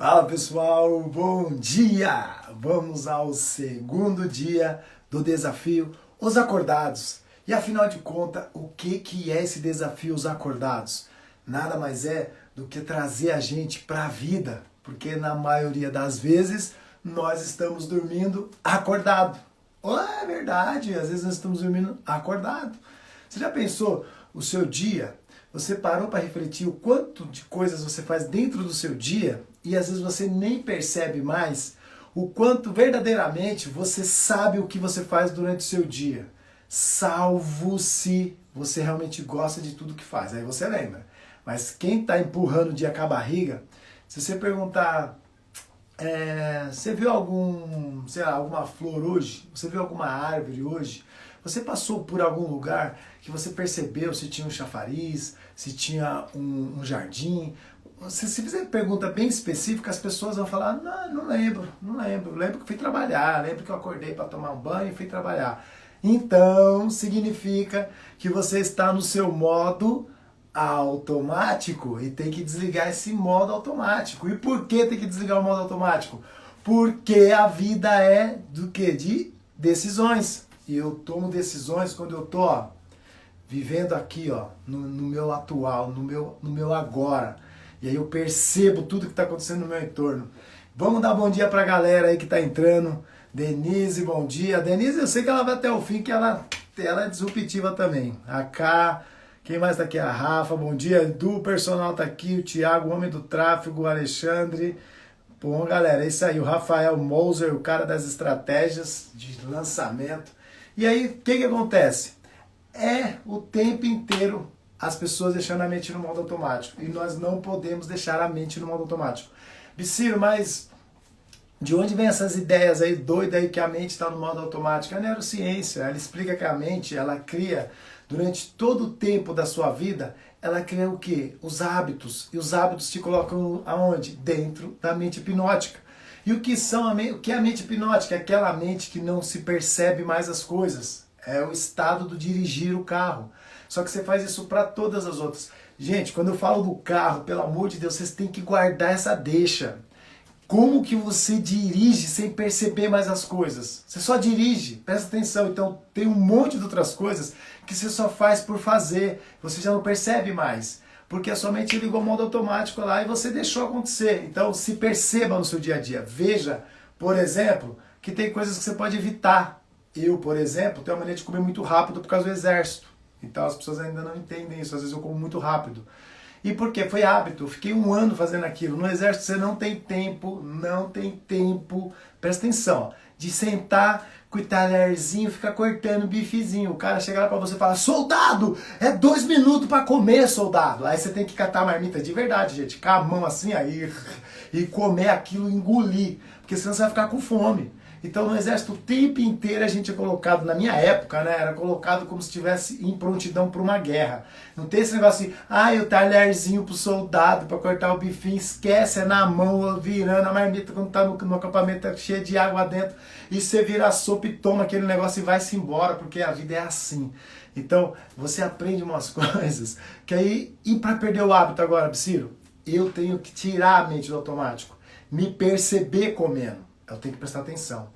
Fala pessoal, bom dia! Vamos ao segundo dia do desafio Os Acordados. E afinal de contas, o que é esse desafio Os Acordados? Nada mais é do que trazer a gente para a vida, porque na maioria das vezes nós estamos dormindo acordado. Oh, é verdade, às vezes nós estamos dormindo acordado. Você já pensou o seu dia? Você parou para refletir o quanto de coisas você faz dentro do seu dia e às vezes você nem percebe mais o quanto verdadeiramente você sabe o que você faz durante o seu dia, salvo se você realmente gosta de tudo que faz, aí você lembra. Mas quem está empurrando o dia com a barriga, se você perguntar, você viu alguma flor hoje? Você viu alguma árvore hoje? Você passou por algum lugar que você percebeu se tinha um chafariz, se tinha um jardim? Se fizer pergunta bem específica, as pessoas vão falar, não lembro. Lembro que fui trabalhar, lembro que eu acordei para tomar um banho e fui trabalhar. Então, significa que você está no seu modo automático e tem que desligar esse modo automático. E por que tem que desligar o modo automático? Porque a vida é do quê? De decisões. E eu tomo decisões quando eu tô vivendo aqui no meu atual, no meu agora. E aí eu percebo tudo que está acontecendo no meu entorno. Vamos dar bom dia pra galera aí que tá entrando. Denise, bom dia. Denise, eu sei que ela vai até o fim, que ela é disruptiva também. A Cá, quem mais tá aqui? A Rafa, bom dia. Edu, personal tá aqui. O Thiago, homem do tráfego. O Alexandre. Bom, galera, é isso aí. O Rafael Moser, o cara das estratégias de lançamento. E aí, o que acontece? É o tempo inteiro as pessoas deixando a mente no modo automático. E nós não podemos deixar a mente no modo automático. Biciro, mas de onde vem essas ideias aí doidas aí que a mente está no modo automático? A neurociência, ela explica que a mente, ela cria, durante todo o tempo da sua vida, ela cria o quê? Os hábitos. E os hábitos te colocam aonde? Dentro da mente hipnótica. E o que é a mente hipnótica? É aquela mente que não se percebe mais as coisas. É o estado do dirigir o carro. Só que você faz isso para todas as outras. Gente, quando eu falo do carro, pelo amor de Deus, vocês têm que guardar essa deixa. Como que você dirige sem perceber mais as coisas? Você só dirige, presta atenção. Então tem um monte de outras coisas que você só faz por fazer. Você já não percebe mais. Porque a sua mente ligou o modo automático lá e você deixou acontecer. Então se perceba no seu dia a dia. Veja, por exemplo, que tem coisas que você pode evitar. Eu, por exemplo, tenho a mania de comer muito rápido por causa do exército. Então as pessoas ainda não entendem isso. Às vezes eu como muito rápido. E por quê? Foi hábito. Eu fiquei 1 ano fazendo aquilo. No exército você não tem tempo, presta atenção, de sentar com o talherzinho e ficar cortando bifezinho. O cara chega lá pra você e fala, soldado, é 2 minutos pra comer, soldado. Aí você tem que catar a marmita de verdade, gente, com a mão assim aí e comer aquilo, engolir, porque senão você vai ficar com fome. Então no exército o tempo inteiro a gente é colocado, na minha época, né, era colocado como se estivesse em prontidão para uma guerra. Não tem esse negócio assim, o talherzinho pro soldado para cortar o bifinho, esquece, é na mão, virando a marmita quando tá no acampamento, tá cheio de água dentro, e você vira a sopa e toma aquele negócio e vai-se embora, porque a vida é assim. Então você aprende umas coisas, que aí, e para perder o hábito agora, Ciro, eu tenho que tirar a mente do automático, me perceber comendo. Eu tenho que prestar atenção.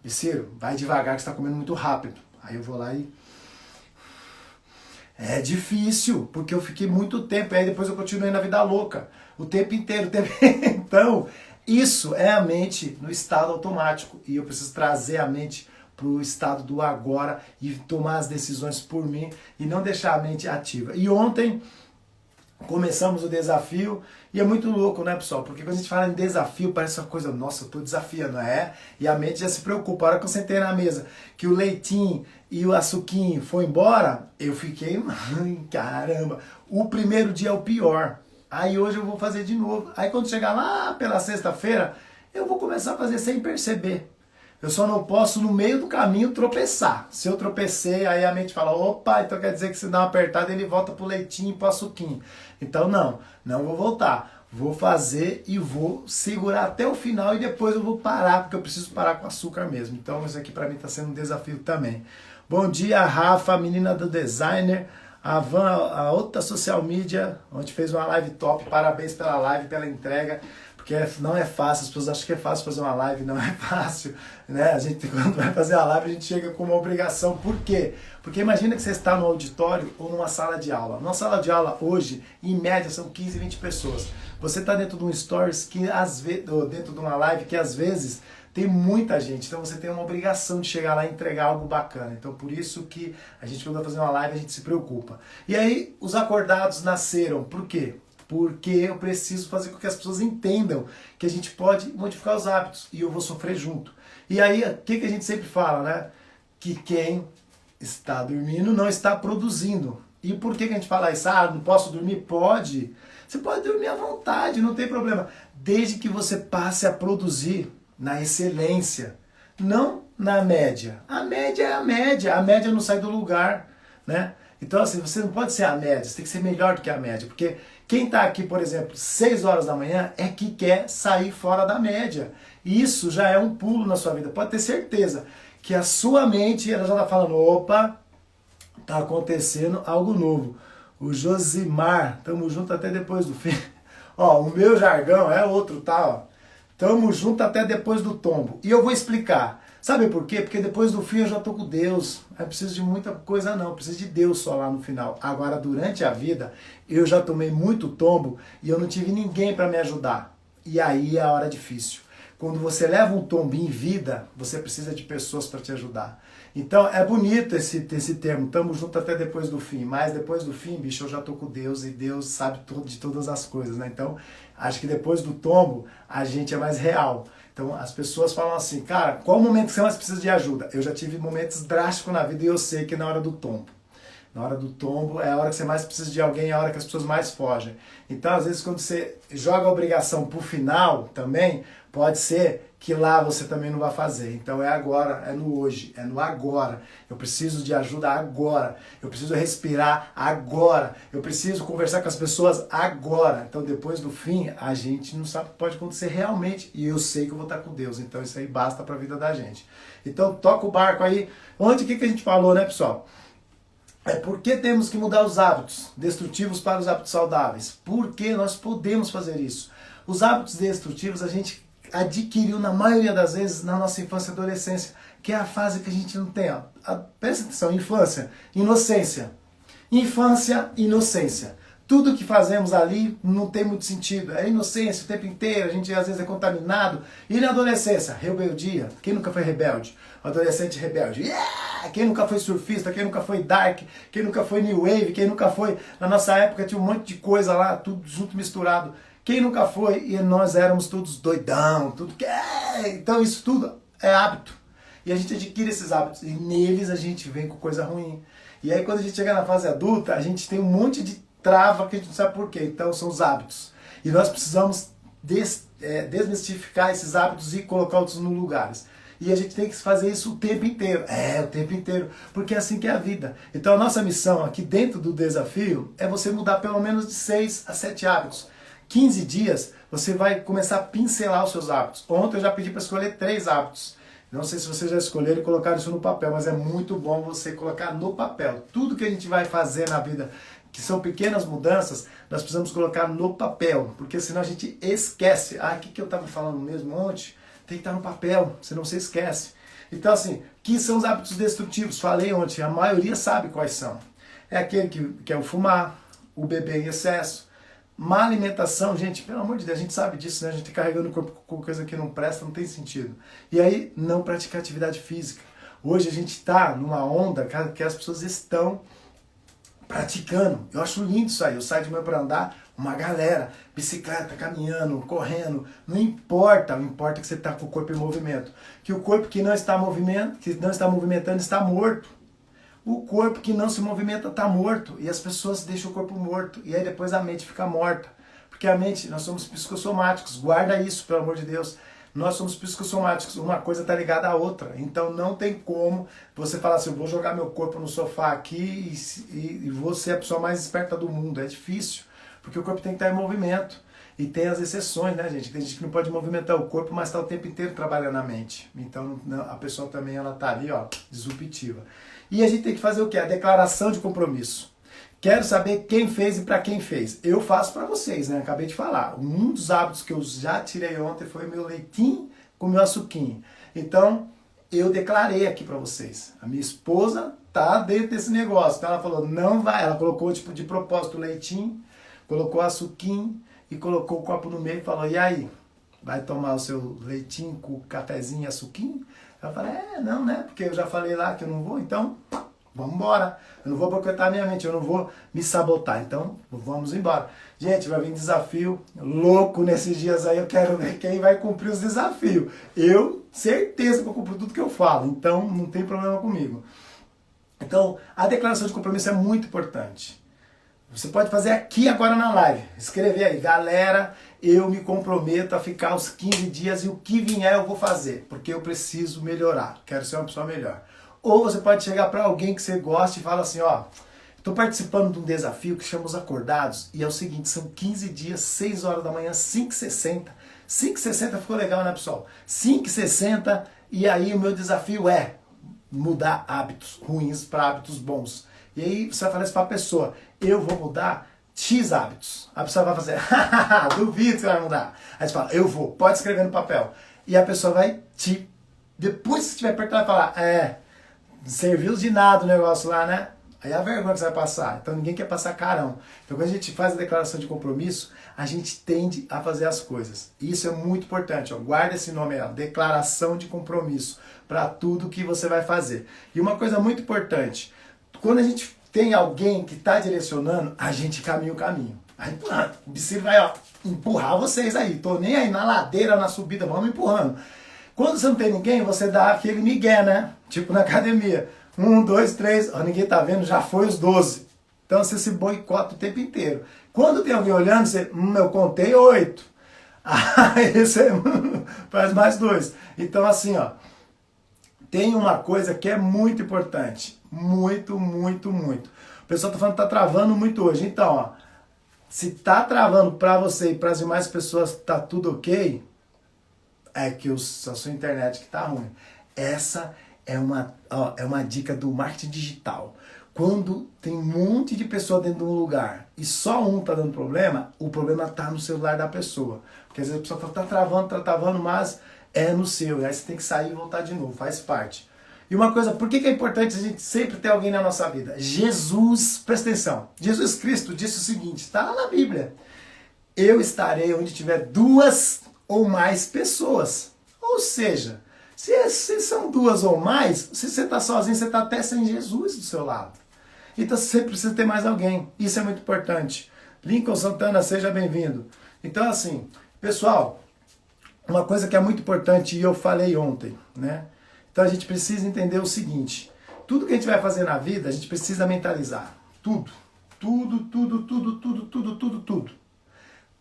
Ciro, vai devagar que você está comendo muito rápido. Aí eu vou lá e... É difícil, porque eu fiquei muito tempo. Aí depois eu continuei na vida louca. O tempo inteiro. Então, isso é a mente no estado automático. E eu preciso trazer a mente para o estado do agora e tomar as decisões por mim e não deixar a mente ativa. E ontem começamos o desafio e é muito louco, né, pessoal? Porque quando a gente fala em desafio, parece uma coisa, nossa, eu tô desafiando, E a mente já se preocupa. A hora que eu sentei na mesa, que o leitinho e o açuquinho foi embora, eu fiquei, caramba, o primeiro dia é o pior. Aí hoje eu vou fazer de novo. Aí quando chegar lá pela sexta-feira, eu vou começar a fazer sem perceber. Eu só não posso, no meio do caminho, tropeçar. Se eu tropecei, aí a mente fala, opa, então quer dizer que se dá uma apertada, ele volta pro leitinho e pro açuquinho. Então não vou voltar. Vou fazer e vou segurar até o final e depois eu vou parar, porque eu preciso parar com açúcar mesmo. Então isso aqui pra mim tá sendo um desafio também. Bom dia, Rafa, menina do designer. A Van, a outra social media, onde fez uma live top. Parabéns pela live, pela entrega. porque não é fácil, as pessoas acham que é fácil fazer uma live, não é fácil, né? A gente, quando vai fazer a live, a gente chega com uma obrigação. Por quê? Porque imagina que você está no auditório ou numa sala de aula. Numa sala de aula, hoje, em média, são 15, 20 pessoas. Você está dentro de um stories, que às vezes, ou dentro de uma live, que às vezes tem muita gente, então você tem uma obrigação de chegar lá e entregar algo bacana. Então por isso que a gente, quando vai fazer uma live, a gente se preocupa. E aí, os acordados nasceram. Por quê? Porque eu preciso fazer com que as pessoas entendam que a gente pode modificar os hábitos e eu vou sofrer junto. E aí, o que a gente sempre fala, né? Que quem está dormindo não está produzindo. E por que a gente fala isso? Ah, não posso dormir? Pode. Você pode dormir à vontade, não tem problema. Desde que você passe a produzir na excelência, não na média. A média é a média não sai do lugar, né? Então assim, você não pode ser a média, você tem que ser melhor do que a média, porque quem está aqui, por exemplo, 6 horas da manhã é que quer sair fora da média. Isso já é um pulo na sua vida, pode ter certeza que a sua mente ela já está falando, opa, tá acontecendo algo novo. O Josimar, tamo junto até depois do fim. Ó, o meu jargão é outro, tá? Ó. Tamo junto até depois do tombo. E eu vou explicar. Sabe por quê? Porque depois do fim eu já tô com Deus. Não preciso de muita coisa não, preciso de Deus só lá no final. Agora, durante a vida, eu já tomei muito tombo e eu não tive ninguém para me ajudar. E aí é a hora difícil. Quando você leva um tombo em vida, você precisa de pessoas para te ajudar. Então é bonito esse termo, tamo junto até depois do fim, mas depois do fim, bicho, eu já tô com Deus e Deus sabe tudo de todas as coisas, né? Então acho que depois do tombo a gente é mais real. Então as pessoas falam assim, cara, qual o momento que você mais precisa de ajuda? Eu já tive momentos drásticos na vida e eu sei que na hora do tombo. Na hora do tombo é a hora que você mais precisa de alguém, é a hora que as pessoas mais fogem. Então, às vezes, quando você joga a obrigação pro final também, pode ser que lá você também não vai fazer. Então é agora, é no hoje, é no agora. Eu preciso de ajuda agora. Eu preciso respirar agora. Eu preciso conversar com as pessoas agora. Então, depois do fim, a gente não sabe o que pode acontecer realmente. E eu sei que eu vou estar com Deus. Então, isso aí basta para a vida da gente. Então, toca o barco aí. Ontem, o que a gente falou, né, pessoal? É porque temos que mudar os hábitos destrutivos para os hábitos saudáveis. Porque nós podemos fazer isso. Os hábitos destrutivos a gente adquiriu na maioria das vezes na nossa infância e adolescência, que é a fase que a gente não tem. Ó. Presta atenção, infância, inocência. Infância, inocência. Tudo que fazemos ali não tem muito sentido. É inocência o tempo inteiro, a gente às vezes é contaminado. E na adolescência, rebeldia. Quem nunca foi rebelde? Adolescente rebelde. Yeah! Quem nunca foi surfista? Quem nunca foi dark? Quem nunca foi new wave? Quem nunca foi... Na nossa época tinha um monte de coisa lá, tudo junto misturado. Quem nunca foi? E nós éramos todos doidão, tudo que é. Então isso tudo é hábito. E a gente adquire esses hábitos. E neles a gente vem com coisa ruim. E aí quando a gente chega na fase adulta, a gente tem um monte de trava que a gente não sabe por quê. Então são os hábitos. E nós precisamos desmistificar esses hábitos e colocar outros no lugares. E a gente tem que fazer isso o tempo inteiro. O tempo inteiro. Porque é assim que é a vida. Então a nossa missão aqui dentro do desafio é você mudar pelo menos de 6 a 7 hábitos. 15 dias você vai começar a pincelar os seus hábitos. Ontem eu já pedi para escolher 3 hábitos. Não sei se vocês já escolheram e colocaram isso no papel, mas é muito bom você colocar no papel. Tudo que a gente vai fazer na vida, que são pequenas mudanças, nós precisamos colocar no papel, porque senão a gente esquece. O que eu estava falando mesmo ontem? Tem que estar no papel, senão você esquece. Então assim, que são os hábitos destrutivos? Falei ontem, a maioria sabe quais são. É aquele que é o fumar, o beber em excesso, má alimentação, gente, pelo amor de Deus, a gente sabe disso, né? A gente tá carregando o corpo com coisa que não presta, não tem sentido. E aí, não praticar atividade física. Hoje a gente está numa onda que as pessoas estão praticando. Eu acho lindo isso aí. Eu saio de manhã para andar, uma galera, bicicleta, caminhando, correndo, não importa, o importa é que você está com o corpo em movimento. Que o corpo que não está movimentando está morto. O corpo que não se movimenta está morto e as pessoas deixam o corpo morto e aí depois a mente fica morta. Porque a mente, nós somos psicossomáticos, guarda isso, pelo amor de Deus. Nós somos psicossomáticos, uma coisa está ligada à outra. Então não tem como você falar assim, eu vou jogar meu corpo no sofá aqui e vou ser a pessoa mais esperta do mundo. É difícil, porque o corpo tem que estar em movimento. E tem as exceções, né, gente? Tem gente que não pode movimentar o corpo, mas está o tempo inteiro trabalhando a mente. Então a pessoa também ela está ali, ó, disruptiva. E a gente tem que fazer o quê? A declaração de compromisso. Quero saber quem fez e para quem fez. Eu faço para vocês, né? Acabei de falar. Um dos hábitos que eu já tirei ontem foi meu leitinho com meu açuquinho. Então, eu declarei aqui para vocês. A minha esposa tá dentro desse negócio. Então ela falou, não vai. Ela colocou tipo de propósito o leitinho, colocou açuquinho e colocou o copo no meio e falou, e aí? Vai tomar o seu leitinho com cafezinho e açuquinho? Eu falei, não, né? Porque eu já falei lá que eu não vou, então vamos embora. Eu não vou boicotar a minha mente, eu não vou me sabotar. Então, vamos embora. Gente, vai vir desafio louco nesses dias aí. Eu quero ver quem vai cumprir os desafios. Eu, certeza que vou cumprir tudo que eu falo. Então, não tem problema comigo. Então, a declaração de compromisso é muito importante. Você pode fazer aqui agora na live. Escrever aí, galera, eu me comprometo a ficar os 15 dias e o que vier eu vou fazer. Porque eu preciso melhorar. Quero ser uma pessoa melhor. Ou você pode chegar para alguém que você gosta e fala assim, ó, estou participando de um desafio que chama Os Acordados, e é o seguinte, são 15 dias, 6 horas da manhã, 5h60. 5h60 ficou legal, né, pessoal? 5h60, e aí o meu desafio é mudar hábitos ruins para hábitos bons. E aí você vai falar isso para a pessoa, eu vou mudar X hábitos. A pessoa vai fazer, duvido que você vai mudar. Aí você fala, eu vou, pode escrever no papel. E a pessoa vai depois que você estiver perto, ela vai falar, serviu de nada o negócio lá, né? Aí é a vergonha que você vai passar. Então ninguém quer passar carão. Então quando a gente faz a declaração de compromisso, a gente tende a fazer as coisas. Isso é muito importante. Ó. Guarda esse nome aí, ó, declaração de compromisso, para tudo que você vai fazer. E uma coisa muito importante, quando a gente tem alguém que está direcionando, a gente caminha o caminho. Aí o bicicleta vai empurrar vocês aí. Tô nem aí na ladeira, na subida, vamos empurrando. Quando você não tem ninguém, você dá aquele migué, né? Tipo na academia. 1, 2, 3, ninguém tá vendo, já foi os 12. Então você se boicota o tempo inteiro. Quando tem alguém olhando, você, eu contei 8. Aí você faz mais 2. Então assim, ó, tem uma coisa que é muito importante. Muito, muito, muito. O pessoal tá falando que tá travando muito hoje. Então, ó, se tá travando para você e para as demais pessoas, tá tudo ok, é que a sua internet que tá ruim. Essa é uma dica do marketing digital. Quando tem um monte de pessoa dentro de um lugar e só um tá dando problema, o problema tá no celular da pessoa. Porque às vezes a pessoa fala, tá travando, mas é no seu. E aí você tem que sair e voltar de novo, faz parte. E uma coisa, por que é importante a gente sempre ter alguém na nossa vida? Jesus, presta atenção, Jesus Cristo disse o seguinte, está lá na Bíblia, eu estarei onde tiver 2 ou mais pessoas. Ou seja, se são 2 ou mais, se você está sozinho, você está até sem Jesus do seu lado. Então você precisa ter mais alguém. Isso é muito importante. Lincoln Santana, seja bem-vindo. Então assim, pessoal, uma coisa que é muito importante e eu falei ontem, né? Então a gente precisa entender o seguinte, tudo que a gente vai fazer na vida, a gente precisa mentalizar. Tudo. Tudo, tudo, tudo, tudo, tudo, tudo, tudo.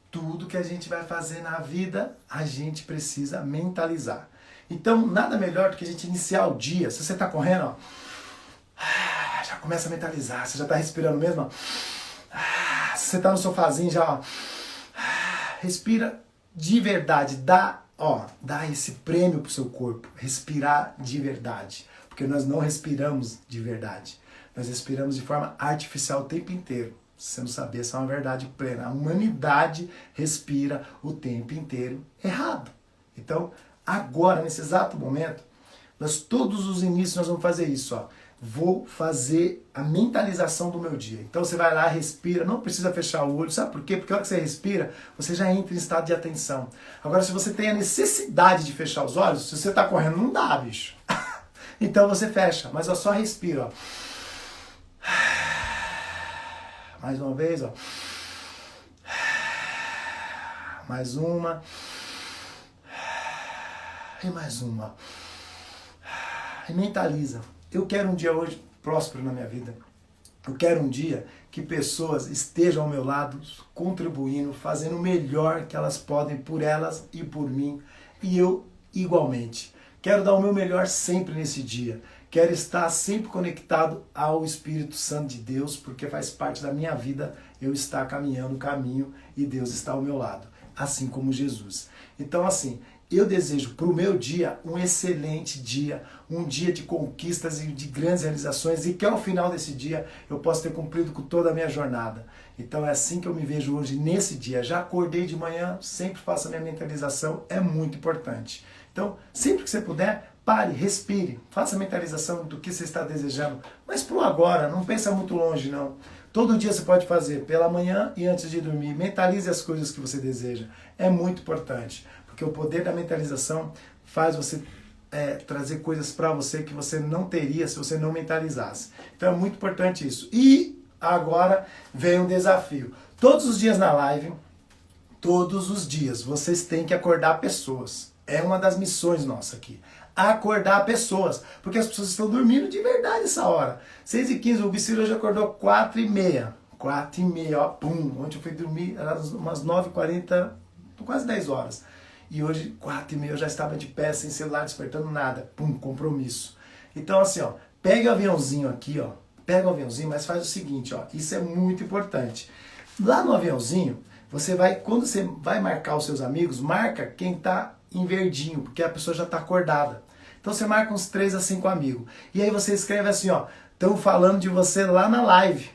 Tudo que a gente vai fazer na vida, a gente precisa mentalizar. Então, nada melhor do que a gente iniciar o dia. Se você está correndo, ó, já começa a mentalizar. Você já está respirando mesmo, ó. Se você está no sofazinho, já, ó, respira de verdade. Dá esse prêmio pro seu corpo. Respirar de verdade. Porque nós não respiramos de verdade. Nós respiramos de forma artificial o tempo inteiro. Se você não sabia, essa é uma verdade plena. A humanidade respira o tempo inteiro errado. Então, agora, nesse exato momento, todos os inícios nós vamos fazer isso. Ó. Vou fazer a mentalização do meu dia. Então você vai lá, respira, não precisa fechar o olho. Sabe por quê? Porque a hora que você respira, você já entra em estado de atenção. Agora, se você tem a necessidade de fechar os olhos, se você está correndo, não dá, bicho. Então você fecha, mas só respira. Ó. Mais uma vez, ó. Mais uma. E mais uma. E mentaliza. Eu quero um dia hoje próspero na minha vida. Eu quero um dia que pessoas estejam ao meu lado, contribuindo, fazendo o melhor que elas podem por elas e por mim. E eu igualmente. Quero dar o meu melhor sempre nesse dia. Quero estar sempre conectado ao Espírito Santo de Deus, porque faz parte da minha vida eu estar caminhando o caminho e Deus está ao meu lado, assim como Jesus. Então assim, eu desejo para o meu dia um excelente dia, um dia de conquistas e de grandes realizações e que ao final desse dia eu possa ter cumprido com toda a minha jornada. Então é assim que eu me vejo hoje, nesse dia. Já acordei de manhã, sempre faço a minha mentalização, é muito importante. Então, sempre que você puder, pare, respire, faça a mentalização do que você está desejando, mas pro agora, não pensa muito longe não. Todo dia você pode fazer, pela manhã e antes de dormir, mentalize as coisas que você deseja. É muito importante, porque o poder da mentalização faz você trazer coisas para você que você não teria se você não mentalizasse. Então é muito importante isso. E agora vem um desafio. Todos os dias na live, todos os dias, vocês têm que acordar pessoas. É uma das missões nossas aqui. Acordar pessoas. Porque as pessoas estão dormindo de verdade essa hora. 6h15, o Biciro hoje acordou 4h30. 4h30, ó, pum. Ontem eu fui dormir, era umas 9h40, quase 10 horas. E hoje, 4h30, eu já estava de pé, sem celular, despertando nada. Pum, compromisso. Então assim, ó, pega o aviãozinho aqui, ó. Pega o aviãozinho, mas faz o seguinte, ó. Isso é muito importante. Lá no aviãozinho, você vai, quando você vai marcar os seus amigos, marca quem tá em verdinho, porque a pessoa já está acordada. Então você marca uns 3 a 5 amigos. E aí você escreve assim, ó, estão falando de você lá na live.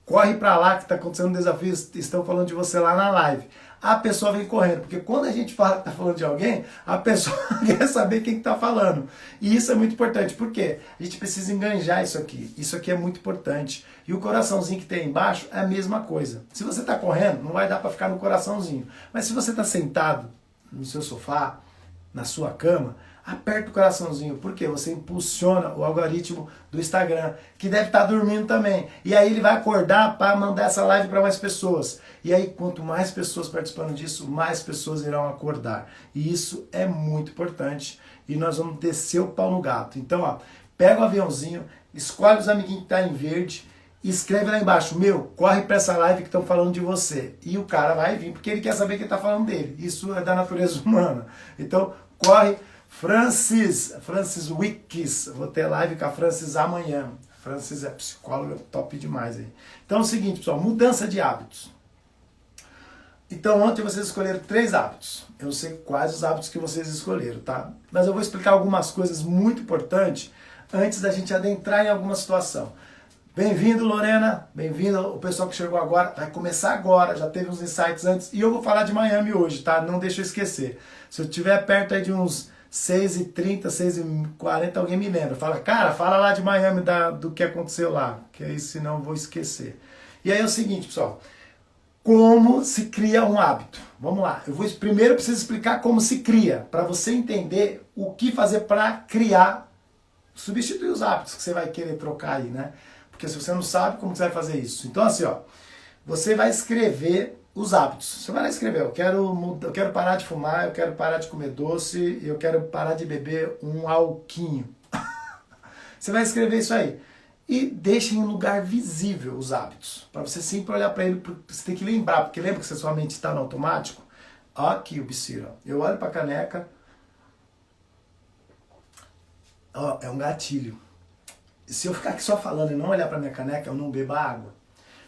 Corre para lá que está acontecendo um desafio, estão falando de você lá na live. A pessoa vem correndo, porque quando a gente fala que está falando de alguém, a pessoa quer saber quem está falando. E isso é muito importante, porque a gente precisa enganjar isso aqui. Isso aqui é muito importante. E o coraçãozinho que tem aí embaixo é a mesma coisa. Se você está correndo, não vai dar para ficar no coraçãozinho. Mas se você está sentado no seu sofá, na sua cama, aperta o coraçãozinho, porque você impulsiona o algoritmo do Instagram, que deve estar dormindo também. E aí ele vai acordar para mandar essa live para mais pessoas. E aí quanto mais pessoas participando disso, mais pessoas irão acordar. E isso é muito importante. E nós vamos descer o pau no gato. Então, ó, pega o aviãozinho, escolhe os amiguinhos que tá em verde, e escreve lá embaixo, corre para essa live que estão falando de você. E o cara vai vir, porque ele quer saber quem está falando dele. Isso é da natureza humana. Então, corre. Francis Wicks, vou ter live com a Francis amanhã. Francis é psicóloga top demais aí. Então é o seguinte, pessoal, mudança de hábitos. Então ontem vocês escolheram 3 hábitos. Eu não sei quais os hábitos que vocês escolheram, tá? Mas eu vou explicar algumas coisas muito importantes antes da gente adentrar em alguma situação. Bem-vindo, Lorena, bem-vindo o pessoal que chegou agora, vai começar agora, já teve uns insights antes, e eu vou falar de Miami hoje, tá? Não deixa eu esquecer. Se eu estiver perto aí de uns 6h30, 6h40, alguém me lembra. Fala, cara, fala lá de Miami, do que aconteceu lá, que aí senão eu vou esquecer. E aí é o seguinte, pessoal, como se cria um hábito? Vamos lá, primeiro eu preciso explicar como se cria, para você entender o que fazer para criar, substituir os hábitos que você vai querer trocar aí, né? Porque se você não sabe, como você vai fazer isso? Então assim, ó, você vai escrever os hábitos. Você vai lá escrever, eu quero parar de fumar, eu quero parar de comer doce, eu quero parar de beber um alquinho. Você vai escrever isso aí. E deixe em um lugar visível os hábitos. Para você sempre olhar para ele, você tem que lembrar, porque lembra que sua mente está no automático? Ó aqui o Bicira. Eu olho para a caneca, ó, é um gatilho. Se eu ficar aqui só falando e não olhar para minha caneca, eu não bebo água.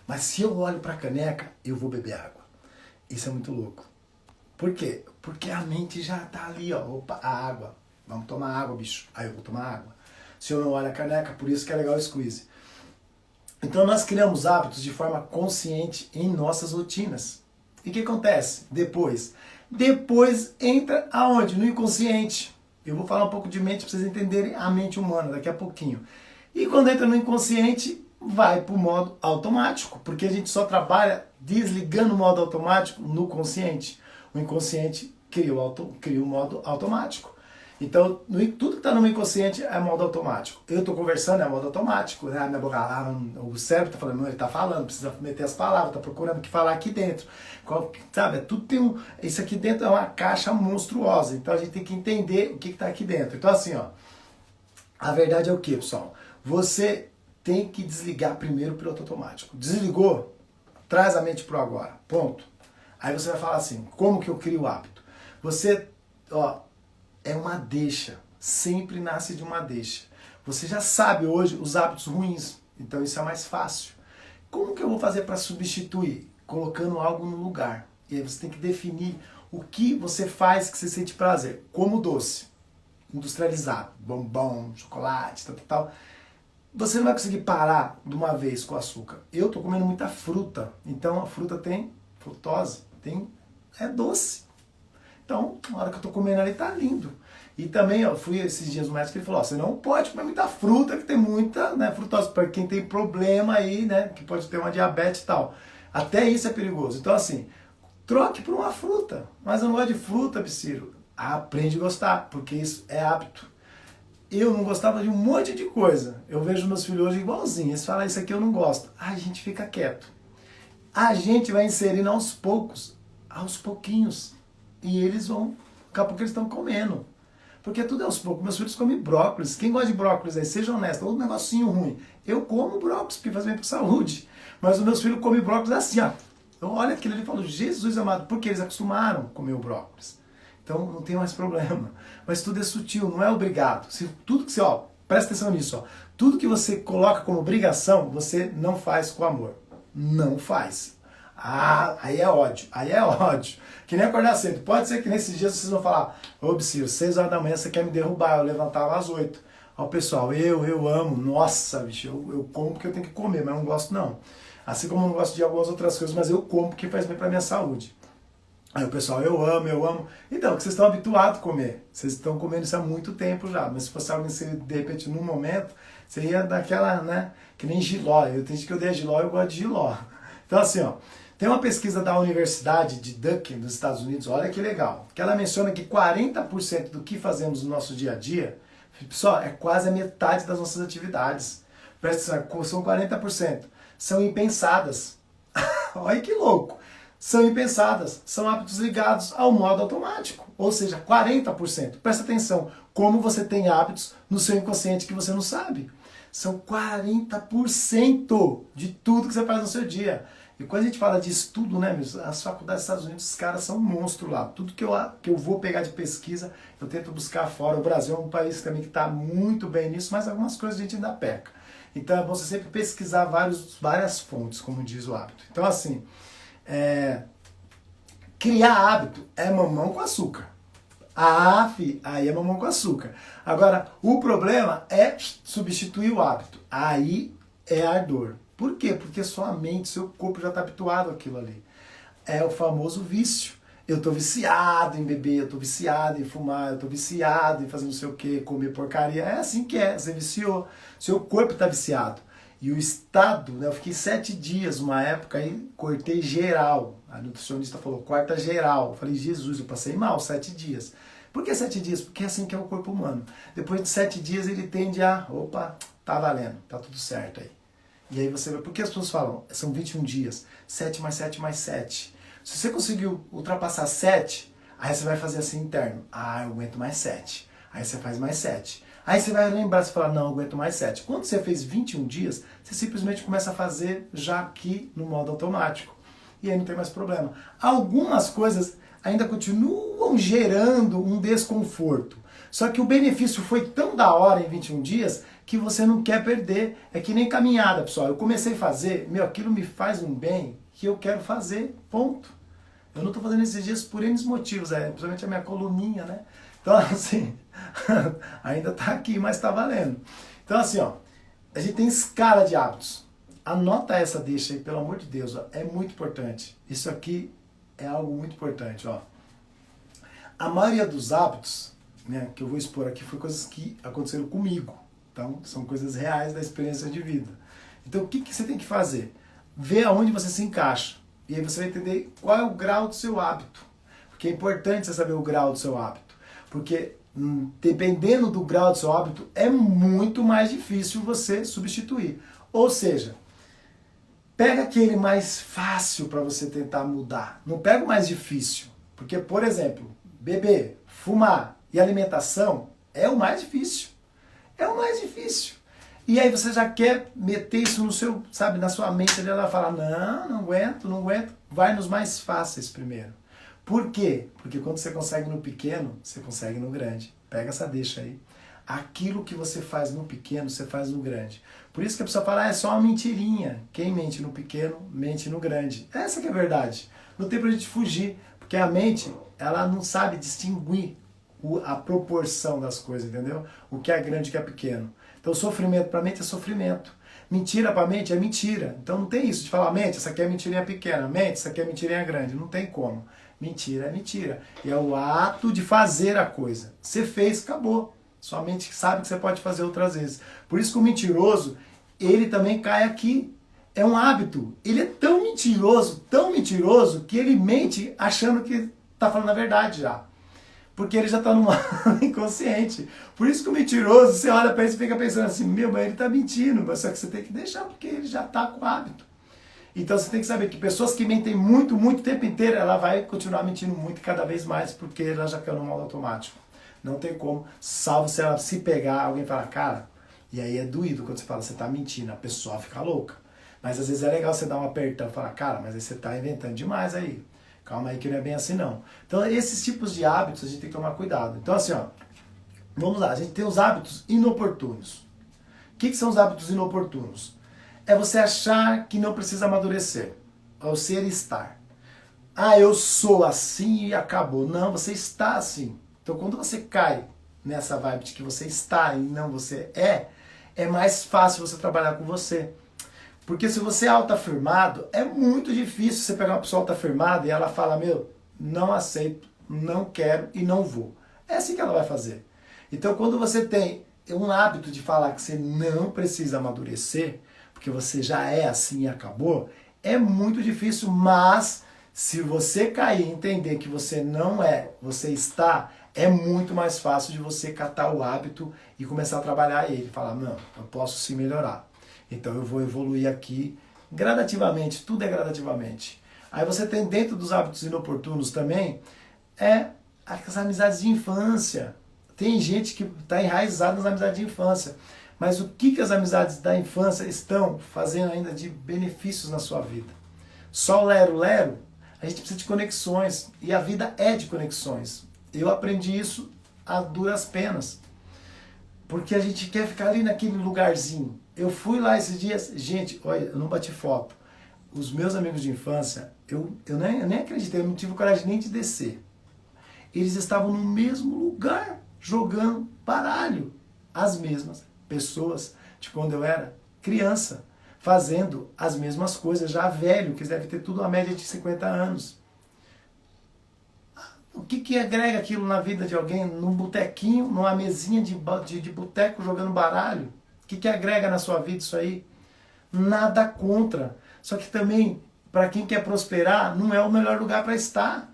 Mas se eu olho para a caneca, eu vou beber água. Isso é muito louco. Por quê? Porque a mente já tá ali, ó. Opa, a água. Vamos tomar água, bicho. Aí eu vou tomar água. Se eu não olho a caneca, por isso que é legal o squeeze. Então nós criamos hábitos de forma consciente em nossas rotinas. E o que acontece depois? Depois entra aonde? No inconsciente. Eu vou falar um pouco de mente para vocês entenderem a mente humana daqui a pouquinho. E quando entra no inconsciente, vai para o modo automático, porque a gente só trabalha desligando o modo automático no consciente. O inconsciente cria o modo automático. Então, tudo que está no meu inconsciente é modo automático. Eu estou conversando, é modo automático. Né? Minha boca, o cérebro está falando, não, ele está falando, precisa meter as palavras, está procurando o que falar aqui dentro. Sabe, tudo tem isso aqui dentro é uma caixa monstruosa. Então a gente tem que entender o que está aqui dentro. Então assim, ó, a verdade é o que, pessoal? Você tem que desligar primeiro o piloto automático. Desligou? Traz a mente pro agora. Ponto. Aí você vai falar assim, como que eu crio o hábito? Você, ó, é uma deixa. Sempre nasce de uma deixa. Você já sabe hoje os hábitos ruins. Então isso é mais fácil. Como que eu vou fazer para substituir? Colocando algo no lugar. E aí você tem que definir O que você faz que você sente prazer? Como doce, industrializado, bombom, chocolate, tal. Você não vai conseguir parar de uma vez com o açúcar. Eu tô comendo muita fruta, então a fruta tem frutose, é doce. Então, na hora que eu tô comendo ali, tá lindo. E também, eu fui esses dias no médico, ele falou, ó, você não pode comer muita fruta, que tem muita, né, frutose, para quem tem problema aí, né, que pode ter uma diabetes e tal. Até isso é perigoso. Então, assim, troque por uma fruta. Mas eu não gosto de fruta, Psyro. Aprende a gostar, porque isso é hábito. Eu não gostava de um monte de coisa. Eu vejo meus filhos hoje igualzinho. Eles falam, isso aqui eu não gosto. A gente fica quieto. A gente vai inserindo aos poucos, aos pouquinhos. E eles vão, daqui a pouco eles estão comendo. Porque tudo é aos poucos. Meus filhos comem brócolis. Quem gosta de brócolis aí, seja honesto, ou um negocinho ruim. Eu como brócolis, porque faz bem para a saúde. Mas os meus filhos comem brócolis assim, ó. Então olha aquilo ali e falo, Jesus amado, porque eles acostumaram a comer o brócolis. Então não tem mais problema. Mas tudo é sutil, não é obrigado. Se tudo que você, ó, presta atenção nisso, ó. Tudo que você coloca como obrigação, você não faz com amor. Não faz. Ah, aí é ódio. Aí é ódio. Que nem acordar cedo. Pode ser que nesses dias vocês vão falar, ô Psyro, 6 horas da manhã você quer me derrubar. Eu levantava às 8. Ó, pessoal, eu amo. Nossa, bicho, eu como porque eu tenho que comer, mas não gosto não. Assim como eu não gosto de algumas outras coisas, mas eu como porque faz bem pra minha saúde. Aí o pessoal, eu amo. Então, que vocês estão habituados a comer. Vocês estão comendo isso há muito tempo já. Mas se fosse algo que de repente, num momento, você ia daquela, né? Que nem Giló. Eu tenho que eu dei Giló, eu gosto de Giló. Então, assim, ó. Tem uma pesquisa da Universidade de Duke, dos Estados Unidos, olha que legal. Que ela menciona que 40% do que fazemos no nosso dia a dia, pessoal, é quase a metade das nossas atividades. Presta atenção, são 40%. São impensadas. Olha que louco. São impensadas, são hábitos ligados ao modo automático, ou seja, 40%. Presta atenção, como você tem hábitos no seu inconsciente que você não sabe. São 40% de tudo que você faz no seu dia. E quando a gente fala de estudo, né, as faculdades dos Estados Unidos, os caras são monstros lá. Tudo que eu vou pegar de pesquisa, eu tento buscar fora. O Brasil é um país também que está muito bem nisso, mas algumas coisas a gente ainda peca. Então é bom você sempre pesquisar várias fontes, como diz o hábito. Então assim, criar hábito é mamão com açúcar. Aí é mamão com açúcar. Agora, o problema é substituir o hábito. Aí é ardor. Por quê? Porque sua mente, seu corpo já está habituado àquilo ali. É o famoso vício. Eu estou viciado em beber, eu estou viciado em fumar, eu estou viciado em fazer não sei o que, comer porcaria. É assim que é, você viciou. Seu corpo está viciado. E o estado, né, eu fiquei 7 dias, uma época aí, cortei geral. A nutricionista falou, corta geral. Eu falei, Jesus, eu passei mal 7 dias. Por que 7 dias? Porque é assim que é o corpo humano. Depois de 7 dias ele tende a, opa, tá valendo, tá tudo certo aí. E aí você vai, por que as pessoas falam, são 21 dias, 7 mais 7 mais 7. Se você conseguiu ultrapassar 7, aí você vai fazer assim interno, eu aguento mais 7. Aí você faz mais 7. Aí você vai lembrar, você fala, não, eu aguento mais 7. Quando você fez 21 dias, você simplesmente começa a fazer já aqui no modo automático. E aí não tem mais problema. Algumas coisas ainda continuam gerando um desconforto. Só que o benefício foi tão da hora em 21 dias que você não quer perder. É que nem caminhada, pessoal. Eu comecei a fazer, aquilo me faz um bem que eu quero fazer, ponto. Eu não estou fazendo esses dias por N motivos, principalmente a minha coluninha, né? Então, assim, ainda está aqui, mas está valendo. Então, assim, ó, a gente tem escala de hábitos. Anota essa deixa aí, pelo amor de Deus, ó, é muito importante. Isso aqui é algo muito importante, ó. A maioria dos hábitos, né, que eu vou expor aqui, foi coisas que aconteceram comigo. Então, são coisas reais da experiência de vida. Então, o que você tem que fazer? Ver aonde você se encaixa. E aí você vai entender qual é o grau do seu hábito. Porque é importante você saber o grau do seu hábito. Porque dependendo do grau do seu hábito, é muito mais difícil você substituir. Ou seja, pega aquele mais fácil para você tentar mudar. Não pega o mais difícil. Porque, por exemplo, beber, fumar e alimentação é o mais difícil. É o mais difícil. E aí você já quer meter isso no seu, sabe, na sua mente, ela fala, não aguento. Vai nos mais fáceis primeiro. Por quê? Porque quando você consegue no pequeno, você consegue no grande. Pega essa deixa aí. Aquilo que você faz no pequeno, você faz no grande. Por isso que a pessoa fala, é só uma mentirinha. Quem mente no pequeno, mente no grande. Essa que é a verdade. Não tem pra gente fugir. Porque a mente, ela não sabe distinguir a proporção das coisas, entendeu? O que é grande e o que é pequeno. Então sofrimento para a mente é sofrimento. Mentira para a mente é mentira. Então não tem isso de falar, mente, essa aqui é mentirinha pequena, mente, essa aqui é mentirinha grande. Não tem como. Mentira é mentira. E é o ato de fazer a coisa. Você fez, acabou. Sua mente sabe que você pode fazer outras vezes. Por isso que o mentiroso, ele também cai aqui. É um hábito. Ele é tão mentiroso, que ele mente achando que está falando a verdade já. Porque ele já está no inconsciente. Por isso que o mentiroso, você olha para ele e fica pensando assim, meu, mas ele está mentindo, mas só que você tem que deixar, porque ele já está com o hábito. Então você tem que saber que pessoas que mentem muito, muito o tempo inteiro, ela vai continuar mentindo muito e cada vez mais, porque ela já caiu no modo automático. Não tem como, salvo se ela se pegar, alguém fala, cara, e aí é doído quando você fala, você está mentindo, a pessoa fica louca. Mas às vezes é legal você dar um apertão e falar, cara, mas aí você está inventando demais aí. Calma aí que não é bem assim não. Então esses tipos de hábitos a gente tem que tomar cuidado. Então assim, ó, vamos lá, a gente tem os hábitos inoportunos. O que são os hábitos inoportunos? É você achar que não precisa amadurecer. É o ser e estar. Ah, eu sou assim e acabou. Não, você está assim. Então quando você cai nessa vibe de que você está e não você é mais fácil você trabalhar com você. Porque se você é autoafirmado, é muito difícil você pegar uma pessoa autoafirmada e ela fala, meu, não aceito, não quero e não vou. É assim que ela vai fazer. Então quando você tem um hábito de falar que você não precisa amadurecer, porque você já é assim e acabou, é muito difícil, mas se você cair e entender que você não é, você está, é muito mais fácil de você catar o hábito e começar a trabalhar ele, falar, não, eu posso sim melhorar. Então eu vou evoluir aqui gradativamente, tudo é gradativamente. Aí você tem dentro dos hábitos inoportunos também, as amizades de infância. Tem gente que está enraizada nas amizades de infância. Mas o que as amizades da infância estão fazendo ainda de benefícios na sua vida? Só o lero-lero, a gente precisa de conexões. E a vida é de conexões. Eu aprendi isso a duras penas. Porque a gente quer ficar ali naquele lugarzinho. Eu fui lá esses dias, gente, olha, eu não bati foto. Os meus amigos de infância, eu nem acreditei, eu não tive coragem nem de descer. Eles estavam no mesmo lugar, jogando baralho. As mesmas pessoas de quando eu era criança, fazendo as mesmas coisas, já velho, que deve ter tudo uma média de 50 anos. O que agrega aquilo na vida de alguém? Num botequinho, numa mesinha de boteco jogando baralho? O que agrega na sua vida isso aí? Nada contra. Só que também, para quem quer prosperar, não é o melhor lugar para estar.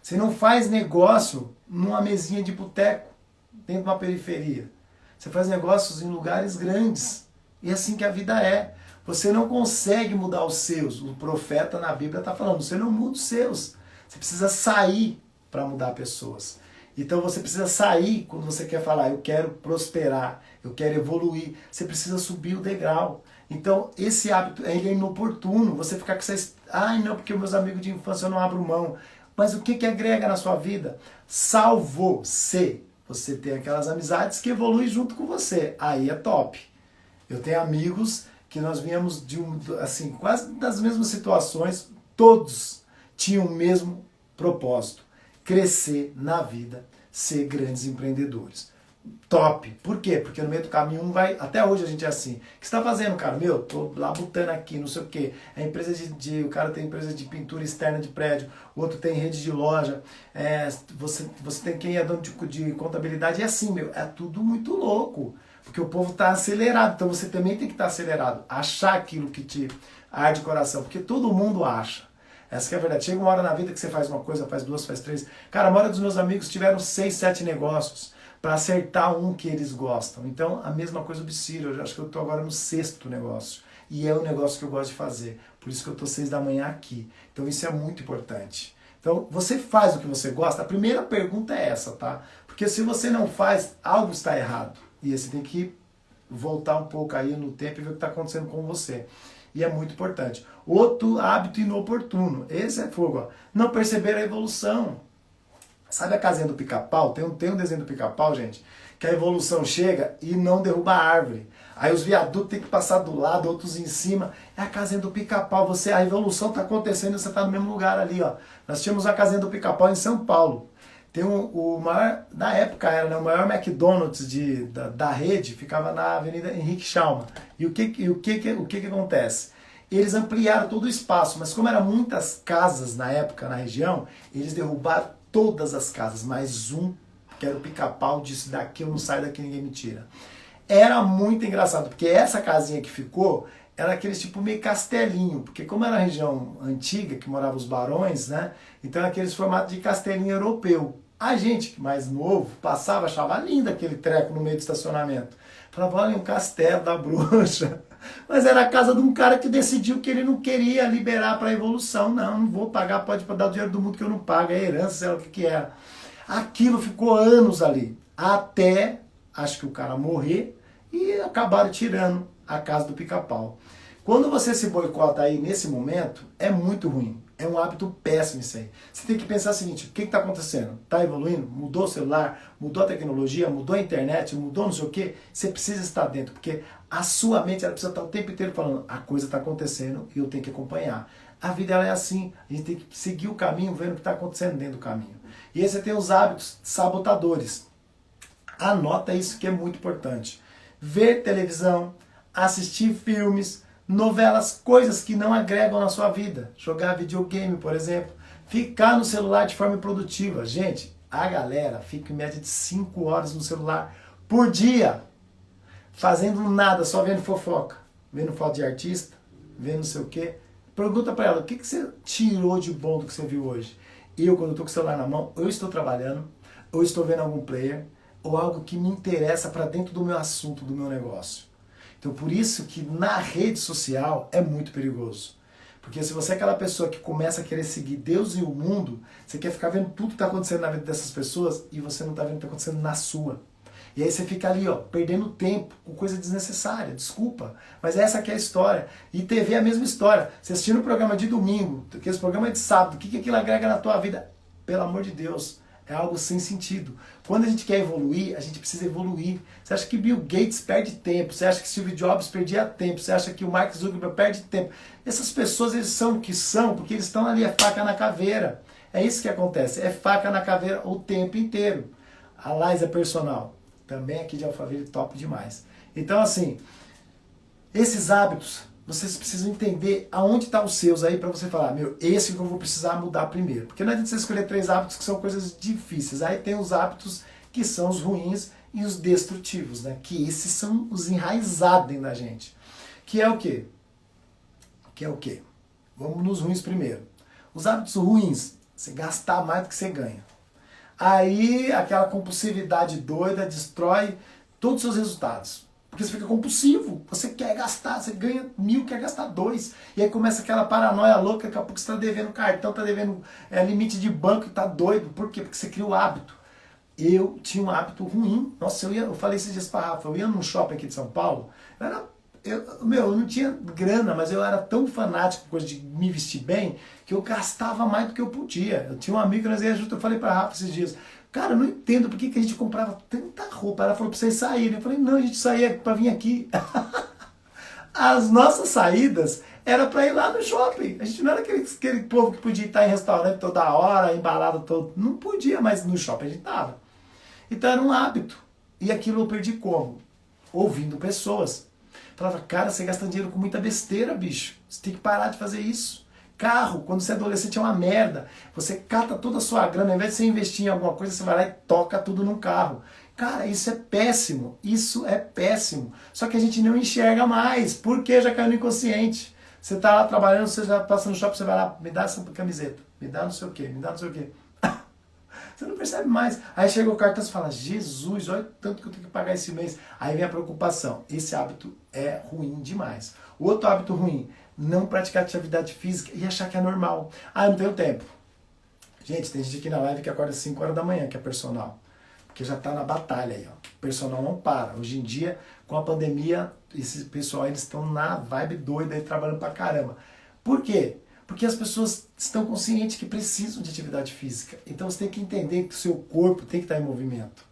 Você não faz negócio numa mesinha de boteco, dentro de uma periferia. Você faz negócios em lugares grandes. E é assim que a vida é. Você não consegue mudar os seus. O profeta na Bíblia está falando, você não muda os seus. Você precisa sair para mudar pessoas. Então você precisa sair quando você quer falar, eu quero prosperar, eu quero evoluir. Você precisa subir o degrau. Então esse hábito ele é inoportuno. Você ficar com essa... Ai não, porque meus amigos de infância eu não abro mão. Mas o que agrega na sua vida? Salvo se você tem aquelas amizades que evoluem junto com você. Aí é top. Eu tenho amigos que nós viemos de assim, quase das mesmas situações, todos tinham o mesmo propósito, crescer na vida, ser grandes empreendedores. Top! Por quê? Porque no meio do caminho um vai... Até hoje a gente é assim. O que você está fazendo, cara? Meu, tô labutando aqui, não sei o quê. A empresa o cara tem empresa de pintura externa de prédio, o outro tem rede de loja, você tem quem é dono de contabilidade. É assim, meu, é tudo muito louco. Porque o povo está acelerado, então você também tem que estar acelerado. Achar aquilo que te arde o coração, porque todo mundo acha. Essa que é a verdade. Chega uma hora na vida que você faz uma coisa, faz duas, faz três. Cara, a maioria dos meus amigos tiveram 6, 7 negócios para acertar um que eles gostam. Então, a mesma coisa do Ciro. Eu acho que eu estou agora no 6º negócio. E é o negócio que eu gosto de fazer. Por isso que eu estou 6 da manhã aqui. Então, isso é muito importante. Então, você faz o que você gosta? A primeira pergunta é essa, tá? Porque se você não faz, algo está errado. E aí você tem que voltar um pouco aí no tempo e ver o que está acontecendo com você. E é muito importante. Outro hábito inoportuno. Esse é fogo. Ó. Não perceber a evolução. Sabe a casinha do pica-pau? Tem um desenho do pica-pau, gente, que a evolução chega e não derruba a árvore. Aí os viadutos tem que passar do lado, outros em cima. É a casinha do pica-pau. A evolução está acontecendo e você está no mesmo lugar ali, ó. Nós tínhamos a casinha do pica-pau em São Paulo. Tem o maior, na época era, né, o maior McDonald's da rede, ficava na Avenida Henrique Schalman. E o que acontece? Eles ampliaram todo o espaço, mas como eram muitas casas na época na região, eles derrubaram todas as casas, mais um, que era o pica-pau, disse: daqui eu não saio, daqui ninguém me tira. Era muito engraçado, porque essa casinha que ficou era aquele tipo meio castelinho, porque como era a região antiga, que moravam os barões, né? Então era aqueles formatos de castelinho europeu. A gente, mais novo, passava, achava lindo aquele treco no meio do estacionamento. Falava: olha, um castelo da bruxa. Mas era a casa de um cara que decidiu que ele não queria liberar para a evolução. Não vou pagar, pode dar o dinheiro do mundo que eu não pago, é herança, sei lá o que era. Aquilo ficou anos ali, até, acho que o cara morrer, e acabaram tirando a casa do pica-pau. Quando você se boicota aí nesse momento, é muito ruim. É um hábito péssimo isso aí. Você tem que pensar o seguinte: o que está acontecendo? Está evoluindo? Mudou o celular? Mudou a tecnologia? Mudou a internet? Mudou não sei o quê? Você precisa estar dentro, porque a sua mente ela precisa estar o tempo inteiro falando: a coisa está acontecendo e eu tenho que acompanhar. A vida ela é assim, a gente tem que seguir o caminho vendo o que está acontecendo dentro do caminho. E aí você tem os hábitos sabotadores. Anota isso que é muito importante. Ver televisão, assistir filmes, novelas, coisas que não agregam na sua vida. Jogar videogame, por exemplo. Ficar no celular de forma improdutiva. Gente, a galera fica em média de 5 horas no celular por dia. Fazendo nada, só vendo fofoca. Vendo foto de artista, vendo não sei o quê. Pergunta pra ela: o que você tirou de bom do que você viu hoje? Eu, quando eu tô com o celular na mão, eu estou trabalhando, ou estou vendo algum player, ou algo que me interessa para dentro do meu assunto, do meu negócio. Então, por isso que na rede social é muito perigoso. Porque se você é aquela pessoa que começa a querer seguir Deus e o mundo, você quer ficar vendo tudo que está acontecendo na vida dessas pessoas e você não está vendo o que está acontecendo na sua. E aí você fica ali, ó, perdendo tempo com coisa desnecessária, desculpa. Mas essa aqui é a história. E TV é a mesma história. Você assistindo um programa de domingo, aqueles programas de sábado, o que aquilo agrega na tua vida? Pelo amor de Deus. É algo sem sentido. Quando a gente quer evoluir, a gente precisa evoluir. Você acha que Bill Gates perde tempo? Você acha que Steve Jobs perdia tempo? Você acha que o Mark Zuckerberg perde tempo? Essas pessoas, eles são o que são porque eles estão ali, é faca na caveira. É isso que acontece, é faca na caveira o tempo inteiro. A Liza Personal, também aqui de Alphaville, top demais. Então, assim, esses hábitos, vocês precisam entender aonde estão os seus aí para você falar: meu, esse que eu vou precisar mudar primeiro. Porque não adianta você escolher 3 hábitos que são coisas difíceis. Aí tem os hábitos que são os ruins e os destrutivos, né? Que esses são os enraizados dentro da gente. Que é o quê? Vamos nos ruins primeiro. Os hábitos ruins, você gastar mais do que você ganha. Aí aquela compulsividade doida destrói todos os seus resultados. Porque você fica compulsivo, você quer gastar, você ganha 1.000, quer gastar 2. E aí começa aquela paranoia louca, daqui a pouco você está devendo cartão, está devendo limite de banco e está doido. Por quê? Porque você cria o hábito. Eu tinha um hábito ruim. Nossa, eu falei esses dias para Rafa, eu ia num shopping aqui de São Paulo, eu não tinha grana, mas eu era tão fanático com coisa de me vestir bem, que eu gastava mais do que eu podia. Eu tinha um amigo que nós íamos junto, eu falei para Rafa esses dias: cara, eu não entendo por que a gente comprava tanta roupa. Ela falou: pra vocês saírem. Eu falei: não, a gente saía para vir aqui. As nossas saídas era para ir lá no shopping. A gente não era aquele povo que podia estar em restaurante toda hora, embalado todo. Não podia, mas no shopping a gente estava. Então era um hábito. E aquilo eu perdi como? Ouvindo pessoas. Falava: cara, você gasta dinheiro com muita besteira, bicho. Você tem que parar de fazer isso. Carro, quando você é adolescente, é uma merda. Você cata toda a sua grana, ao invés de você investir em alguma coisa, você vai lá e toca tudo num carro. Cara, isso é péssimo. Isso é péssimo. Só que a gente não enxerga mais, porque já caiu no inconsciente. Você tá lá trabalhando, você já passa no shopping, você vai lá: me dá essa camiseta, me dá não sei o quê, me dá não sei o quê. Você não percebe mais. Aí chega o cartão e você fala: Jesus, olha o tanto que eu tenho que pagar esse mês. Aí vem a preocupação. Esse hábito é ruim demais. O outro hábito ruim: não praticar atividade física e achar que é normal. Ah, eu não tenho tempo. Gente, tem gente aqui na live que acorda às 5 horas da manhã, que é personal. Porque já está na batalha aí, ó. O personal não para. Hoje em dia, com a pandemia, esse pessoal, eles estão na vibe doida aí, trabalhando pra caramba. Por quê? Porque as pessoas estão conscientes que precisam de atividade física. Então você tem que entender que o seu corpo tem que estar em movimento.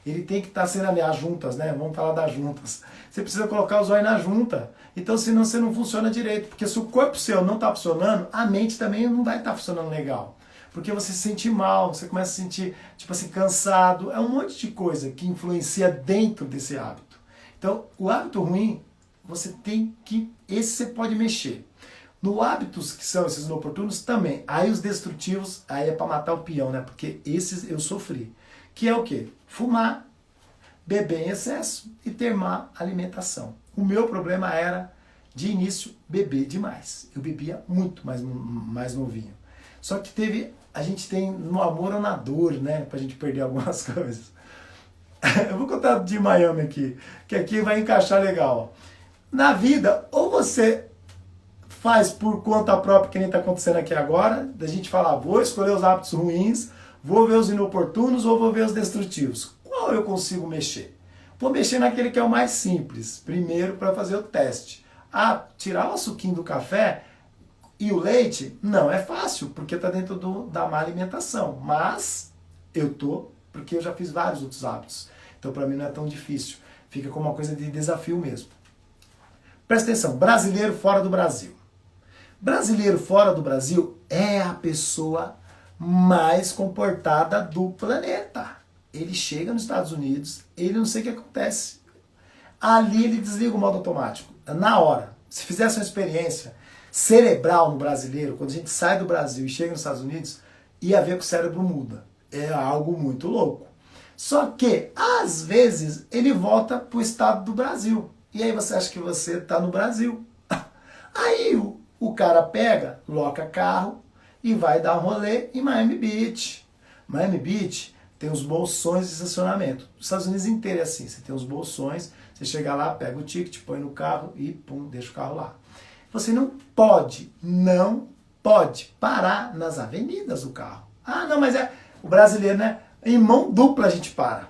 Ele tem que estar sendo ali, as juntas, né? Vamos falar das juntas. Você precisa colocar os olhos na junta. Então, senão você não funciona direito. Porque se o corpo seu não está funcionando, a mente também não vai estar funcionando legal. Porque você se sente mal, você começa a se sentir, tipo assim, cansado. É um monte de coisa que influencia dentro desse hábito. Então, o hábito ruim, você tem que... Esse você pode mexer. No hábitos que são esses inoportunos, também. Aí os destrutivos, aí é para matar o peão, né? Porque esses eu sofri. Que é o quê? Fumar, beber em excesso e ter má alimentação. O meu problema era, de início, beber demais. Eu bebia muito mais novinho. Só que a gente tem no amor ou na dor, né? Pra gente perder algumas coisas. Eu vou contar de Miami aqui, que aqui vai encaixar legal. Na vida, ou você faz por conta própria, que nem está acontecendo aqui agora, da gente falar, vou escolher os hábitos ruins, vou ver os inoportunos ou vou ver os destrutivos. Qual eu consigo mexer? Vou mexer naquele que é o mais simples, primeiro para fazer o teste. Ah, tirar o açuquinho do café e o leite? Não é fácil, porque está dentro da má alimentação. Mas porque eu já fiz vários outros hábitos. Então para mim não é tão difícil. Fica como uma coisa de desafio mesmo. Presta atenção, brasileiro fora do Brasil. Brasileiro fora do Brasil é a pessoa mais comportada do planeta. Ele chega nos Estados Unidos, ele não sei o que acontece. Ali ele desliga o modo automático, na hora. Se fizesse uma experiência cerebral no brasileiro, quando a gente sai do Brasil e chega nos Estados Unidos, ia ver que o cérebro muda. É algo muito louco. Só que, às vezes, ele volta para o estado do Brasil. E aí você acha que você está no Brasil. Aí o cara pega, loca carro e vai dar um rolê em Miami Beach. Miami Beach tem os bolsões de estacionamento. Os Estados Unidos inteiro é assim, você tem os bolsões, você chega lá, pega o ticket, põe no carro e pum, deixa o carro lá. Você não pode parar nas avenidas do carro. Ah, não, mas é o brasileiro, né? Em mão dupla a gente para.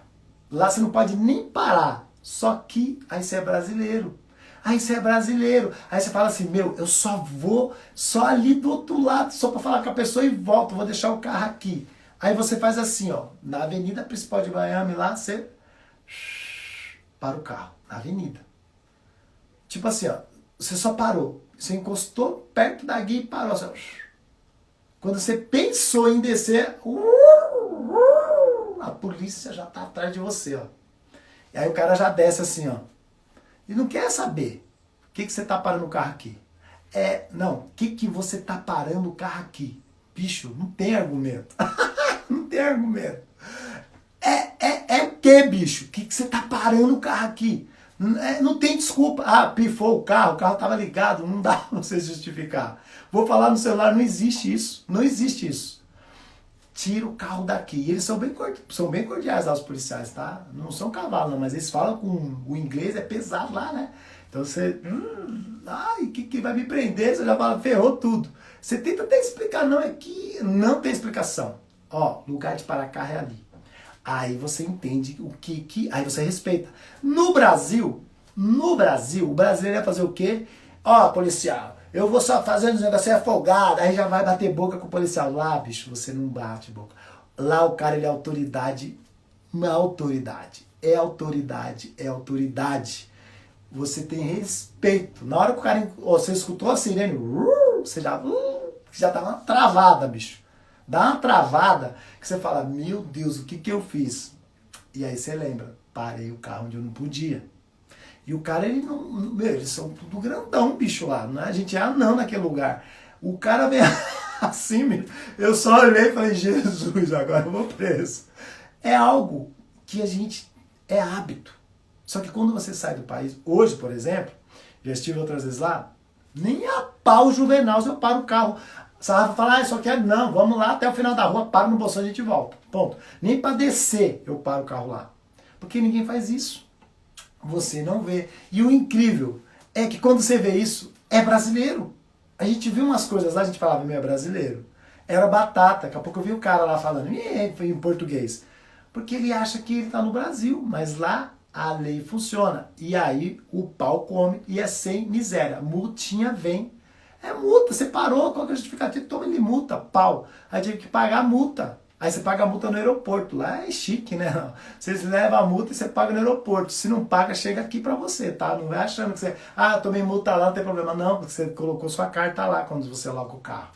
Lá você não pode nem parar. Só que aí você é brasileiro. Aí você é brasileiro. Aí você fala assim, meu, eu só vou ali do outro lado, só para falar com a pessoa e volto, vou deixar o carro aqui. Aí você faz assim, ó, na avenida principal de Miami lá, você para o carro, na avenida. Tipo assim, ó, você só parou. Você encostou perto da guia e parou. Assim, quando você pensou em descer, a polícia já tá atrás de você, ó. E aí o cara já desce assim, ó. E não quer saber. O que você tá parando o carro aqui? Não, o que você tá parando o carro aqui? Bicho, não tem argumento. Não tem argumento. O que, bicho? O que você tá parando o carro aqui? Não tem desculpa. Ah, pifou o carro tava ligado, não dá pra você justificar. Vou falar no celular, não existe isso. Não existe isso. Tira o carro daqui. E eles são bem cordiais lá, os policiais, tá? Não são cavalos, não, mas eles falam com o inglês, é pesado lá, né? Então você... que vai me prender? Você já fala, ferrou tudo. Você tenta até explicar, não, é que não tem explicação. Ó, lugar de parar carro é ali. Aí você entende o que... Aí você respeita. No Brasil, o brasileiro ia fazer o quê? Ó, policial, eu vou só fazer um negócio, você é folgado, aí já vai bater boca com o policial. Lá, bicho, você não bate boca. Lá o cara, ele é autoridade. Uma autoridade. É autoridade. É autoridade. Você tem respeito. Na hora que o cara... Você escutou a sirene, você já dá uma travada, bicho. Dá uma travada que você fala, meu Deus, o que eu fiz? E aí você lembra, parei o carro onde eu não podia. E o cara, ele não... Meu, eles são tudo grandão, bicho, lá. Né? A gente é anão naquele lugar. O cara vem assim, mesmo. Eu só olhei e falei, Jesus, agora eu vou preso. É algo que a gente... É hábito. Só que quando você sai do país... Hoje, por exemplo, já estive outras vezes lá, nem a pau Juvenal se eu paro o carro. Sarrafa fala, só quero... Não, vamos lá até o final da rua, para no bolsão e a gente volta. Ponto. Nem para descer eu paro o carro lá. Porque ninguém faz isso. Você não vê. E o incrível é que quando você vê isso, é brasileiro. A gente viu umas coisas lá, a gente falava, meu, é brasileiro. Era batata. Daqui a pouco eu vi o cara lá falando em português. Porque ele acha que ele está no Brasil. Mas lá a lei funciona. E aí o pau come e é sem miséria. Multinha vem. É multa, você parou, qual que é a justificativa? Toma ele multa, pau. Aí tive que pagar a multa. Aí você paga a multa no aeroporto. Lá é chique, né? Você leva a multa e você paga no aeroporto. Se não paga, chega aqui pra você, tá? Não vai achando que você, tomei multa lá, não tem problema. Não, porque você colocou sua carta lá quando você loca o carro.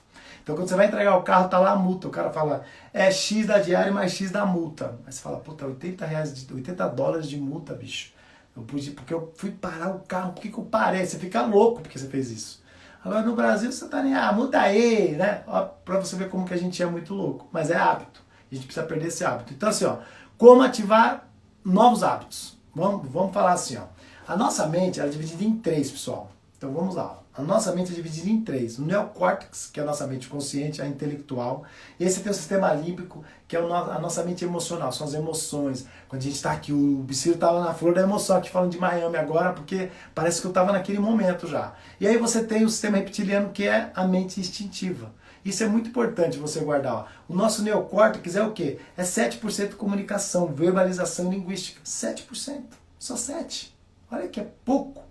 Então quando você vai entregar o carro, tá lá a multa. O cara fala, é X da diária mais X da multa. Aí você fala, puta, $80 de multa, bicho. Porque eu fui parar o carro, por que eu parei? Você fica louco porque você fez isso. Agora no Brasil você tá nem, muda aí, né? Ó, pra você ver como que a gente é muito louco. Mas é hábito. A gente precisa perder esse hábito. Então assim, ó, como ativar novos hábitos? Vamos falar assim, ó. A nossa mente ela é dividida em três, pessoal. Então vamos lá. A nossa mente é dividida em três. O neocórtex, que é a nossa mente consciente, a intelectual. E aí você tem o sistema límbico, que é a nossa mente emocional, são as emoções. Quando a gente está aqui, o Biciro estava na flor da emoção aqui falando de Miami agora, porque parece que eu estava naquele momento já. E aí você tem o sistema reptiliano, que é a mente instintiva. Isso é muito importante você guardar. Ó. O nosso neocórtex é o quê? É 7% comunicação, verbalização e linguística. 7%. Só 7%. Olha que é pouco.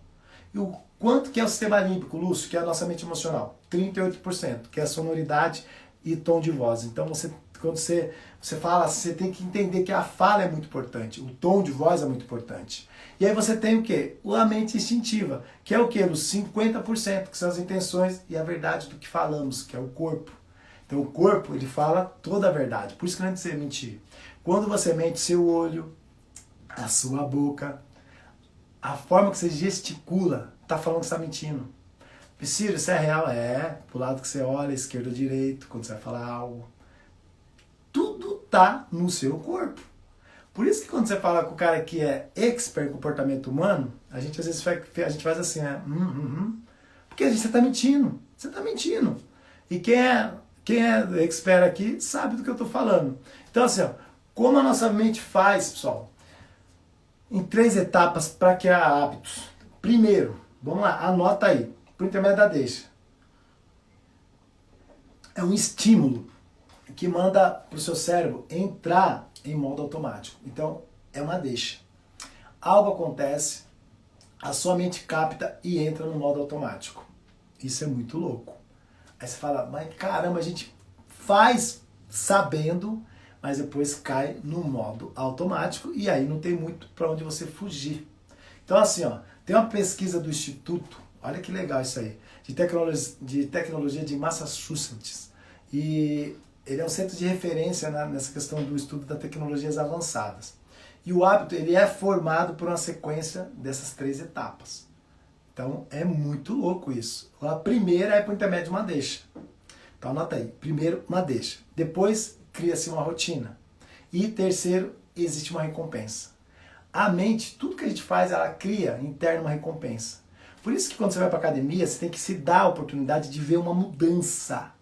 E o quanto que é o sistema límbico, Lúcio, que é a nossa mente emocional? 38%, que é a sonoridade e tom de voz. Então, quando você fala, você tem que entender que a fala é muito importante, o tom de voz é muito importante. E aí você tem o quê? A mente instintiva, que é o quê? Os 50%, que são as intenções e a verdade do que falamos, que é o corpo. Então, o corpo, ele fala toda a verdade. Por isso que não é de você mentir. Quando você mente, seu olho, a sua boca, a forma que você gesticula, tá falando que você tá mentindo. Ciro, isso é real? É. Pro lado que você olha, esquerdo ou direito, quando você vai falar algo. Tudo tá no seu corpo. Por isso que quando você fala com o cara que é expert em comportamento humano, a gente às vezes faz assim, né? Porque você tá mentindo. Você tá mentindo. E quem é expert aqui sabe do que eu tô falando. Então assim, ó, como a nossa mente faz, pessoal, em 3 etapas para criar hábitos. Primeiro, vamos lá, anota aí, por intermédio da deixa. É um estímulo que manda para o seu cérebro entrar em modo automático. Então, é uma deixa. Algo acontece, a sua mente capta e entra no modo automático. Isso é muito louco. Aí você fala, mas caramba, a gente faz sabendo, mas depois cai no modo automático e aí não tem muito para onde você fugir. Então assim, ó, tem uma pesquisa do Instituto, olha que legal isso aí, de tecnologia de Massachusetts. E ele é um centro de referência nessa questão do estudo das tecnologias avançadas. E o hábito ele é formado por uma sequência dessas 3 etapas. Então é muito louco isso. A primeira é por intermédio de uma deixa. Então anota aí, primeiro uma deixa, depois cria-se uma rotina. E terceiro, existe uma recompensa. A mente, tudo que a gente faz, ela cria interna uma recompensa. Por isso que quando você vai para a academia, você tem que se dar a oportunidade de ver uma mudança.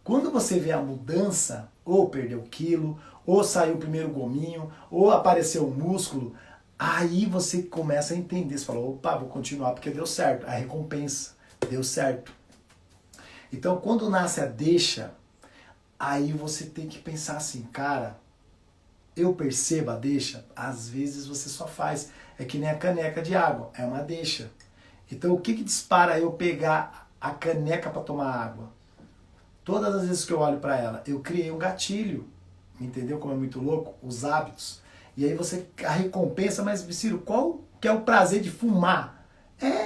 Quando você vê a mudança, ou perdeu quilo, ou saiu o primeiro gominho, ou apareceu o músculo, aí você começa a entender. Você fala, opa, vou continuar porque deu certo. A recompensa deu certo. Então, quando nasce a deixa, aí você tem que pensar assim, cara, eu percebo a deixa? Às vezes você só faz. É que nem a caneca de água, é uma deixa. Então o que dispara eu pegar a caneca para tomar água? Todas as vezes que eu olho para ela, eu criei um gatilho. Entendeu como é muito louco? Os hábitos. E aí a recompensa, mas Ciro, qual que é o prazer de fumar?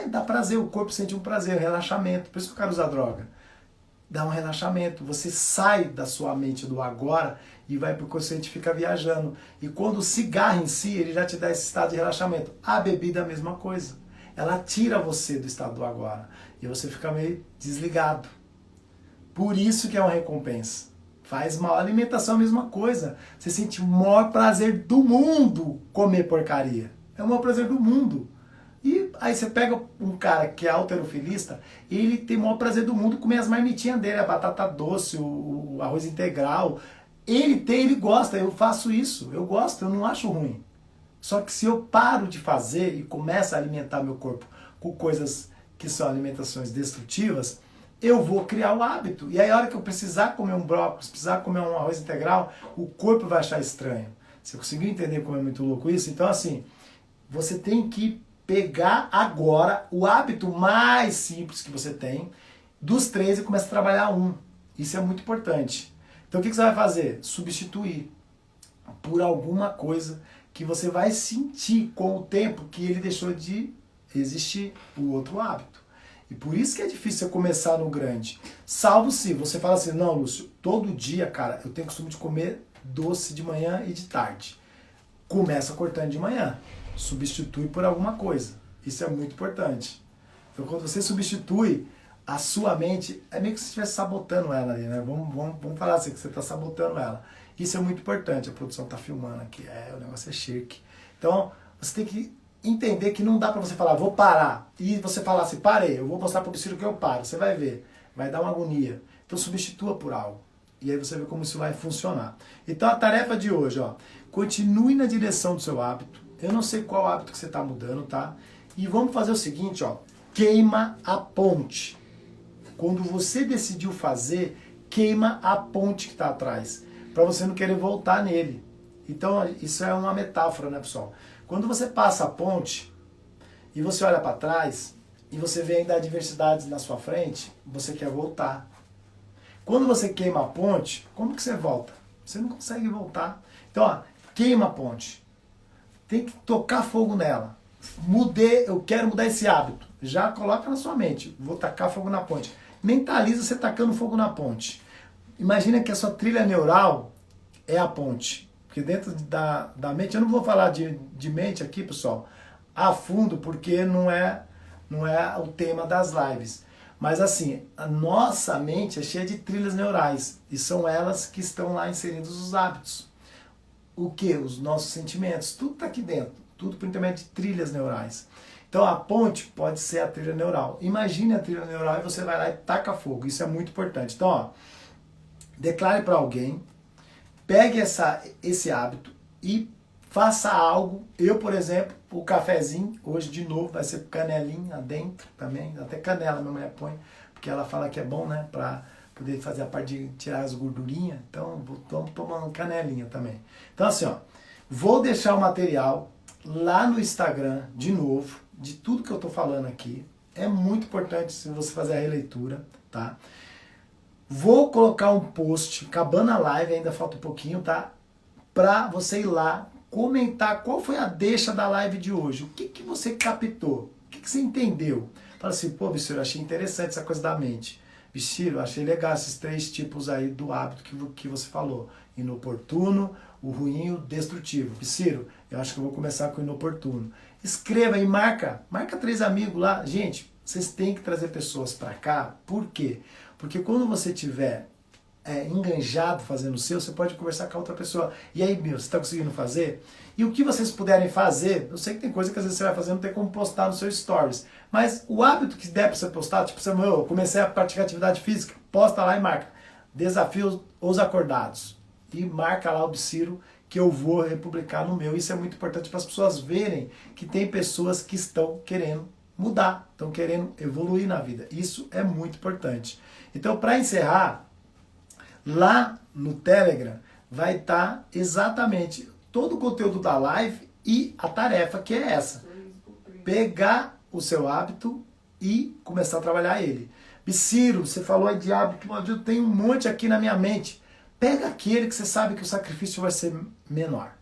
Dá prazer, o corpo sente um prazer, um relaxamento. Por isso que eu quero usar droga. Dá um relaxamento, você sai da sua mente do agora e vai para o consciente e fica viajando. E quando o cigarro em si, ele já te dá esse estado de relaxamento. A bebida é a mesma coisa. Ela tira você do estado do agora e você fica meio desligado. Por isso que é uma recompensa. Faz mal. A alimentação é a mesma coisa. Você sente o maior prazer do mundo comer porcaria. É o maior prazer do mundo. E aí você pega um cara que é halterofilista, ele tem o maior prazer do mundo comer as marmitinhas dele, a batata doce, o arroz integral. Ele gosta, eu faço isso, eu gosto, eu não acho ruim. Só que se eu paro de fazer e começo a alimentar meu corpo com coisas que são alimentações destrutivas, eu vou criar o hábito. E aí a hora que eu precisar comer um brócolis, precisar comer um arroz integral, o corpo vai achar estranho. Você conseguiu entender como é muito louco isso? Então assim, você tem que pegar agora o hábito mais simples que você tem dos 13 começa a trabalhar um. Isso é muito importante. Então o que você vai fazer? Substituir por alguma coisa que você vai sentir com o tempo que ele deixou de existir, o outro hábito. E por isso que é difícil você começar no grande. Salvo se você fala assim, não, Lúcio, todo dia, cara, eu tenho costume de comer doce de manhã e de tarde. Começa cortando de manhã. Substitui por alguma coisa. Isso é muito importante. Então quando você substitui, a sua mente, é meio que você estivesse sabotando ela ali, né? Vamos falar assim, que você está sabotando ela. Isso é muito importante, a produção está filmando aqui, o negócio é chique. Então, você tem que entender que não dá para você falar, vou parar, e você falar assim, parei, eu vou mostrar para o Ciro que eu paro, você vai ver, vai dar uma agonia. Então, substitua por algo, e aí você vê como isso vai funcionar. Então, a tarefa de hoje, ó, continue na direção do seu hábito, eu não sei qual hábito que você está mudando, tá? E vamos fazer o seguinte, ó, queima a ponte. Quando você decidiu fazer, queima a ponte que está atrás, para você não querer voltar nele. Então, isso é uma metáfora, né, pessoal? Quando você passa a ponte e você olha para trás e você vê ainda adversidades na sua frente, você quer voltar. Quando você queima a ponte, como que você volta? Você não consegue voltar. Então, ó, queima a ponte. Tem que tocar fogo nela. Eu quero mudar esse hábito. Já coloca na sua mente, vou tacar fogo na ponte. Mentaliza você tacando fogo na ponte. Imagina que a sua trilha neural é a ponte. Porque dentro da mente, eu não vou falar de mente aqui, pessoal, a fundo, porque não é o tema das lives. Mas assim, a nossa mente é cheia de trilhas neurais. E são elas que estão lá inseridos os hábitos. O que? Os nossos sentimentos. Tudo está aqui dentro. Tudo por intermédio de trilhas neurais. Então a ponte pode ser a trilha neural. Imagine a trilha neural e você vai lá e taca fogo. Isso é muito importante. Então, ó, declare para alguém, pegue esse hábito e faça algo. Eu, por exemplo, o cafezinho, hoje de novo vai ser canelinha dentro também. Até canela minha mulher põe, porque ela fala que é bom, né? Para poder fazer a parte de tirar as gordurinhas. Então, vou tomando canelinha também. Então, assim, ó, vou deixar o material lá no Instagram, de novo, de tudo que eu tô falando aqui. É muito importante se você fazer a releitura, tá? Vou colocar um post, acabando a live, ainda falta um pouquinho, tá? Pra você ir lá, comentar qual foi a deixa da live de hoje. O que você captou? O que você entendeu? Fala assim, pô, Biciro, achei interessante essa coisa da mente. Biciro, achei legal esses 3 tipos aí do hábito que você falou. Inoportuno, o ruim e o destrutivo. Biciro, eu acho que eu vou começar com o inoportuno. Escreva e marca 3 amigos lá. Gente, vocês têm que trazer pessoas pra cá. Por quê? Porque quando você tiver enganjado fazendo o seu, você pode conversar com a outra pessoa. E aí, meu, você está conseguindo fazer? E o que vocês puderem fazer, eu sei que tem coisa que às vezes você vai fazer, não tem como postar nos seus stories. Mas o hábito que der para você postar, tipo, eu comecei a praticar atividade física, posta lá e marca. Desafios os acordados. E marca lá o Biciro, que eu vou republicar no meu. Isso é muito importante para as pessoas verem que tem pessoas que estão querendo mudar, estão querendo evoluir na vida. Isso é muito importante. Então, para encerrar, lá no Telegram vai estar exatamente todo o conteúdo da live e a tarefa que é essa. Pegar o seu hábito e começar a trabalhar ele. Biciro, você falou aí de hábito, eu tenho um monte aqui na minha mente. Pega aquele que você sabe que o sacrifício vai ser menor.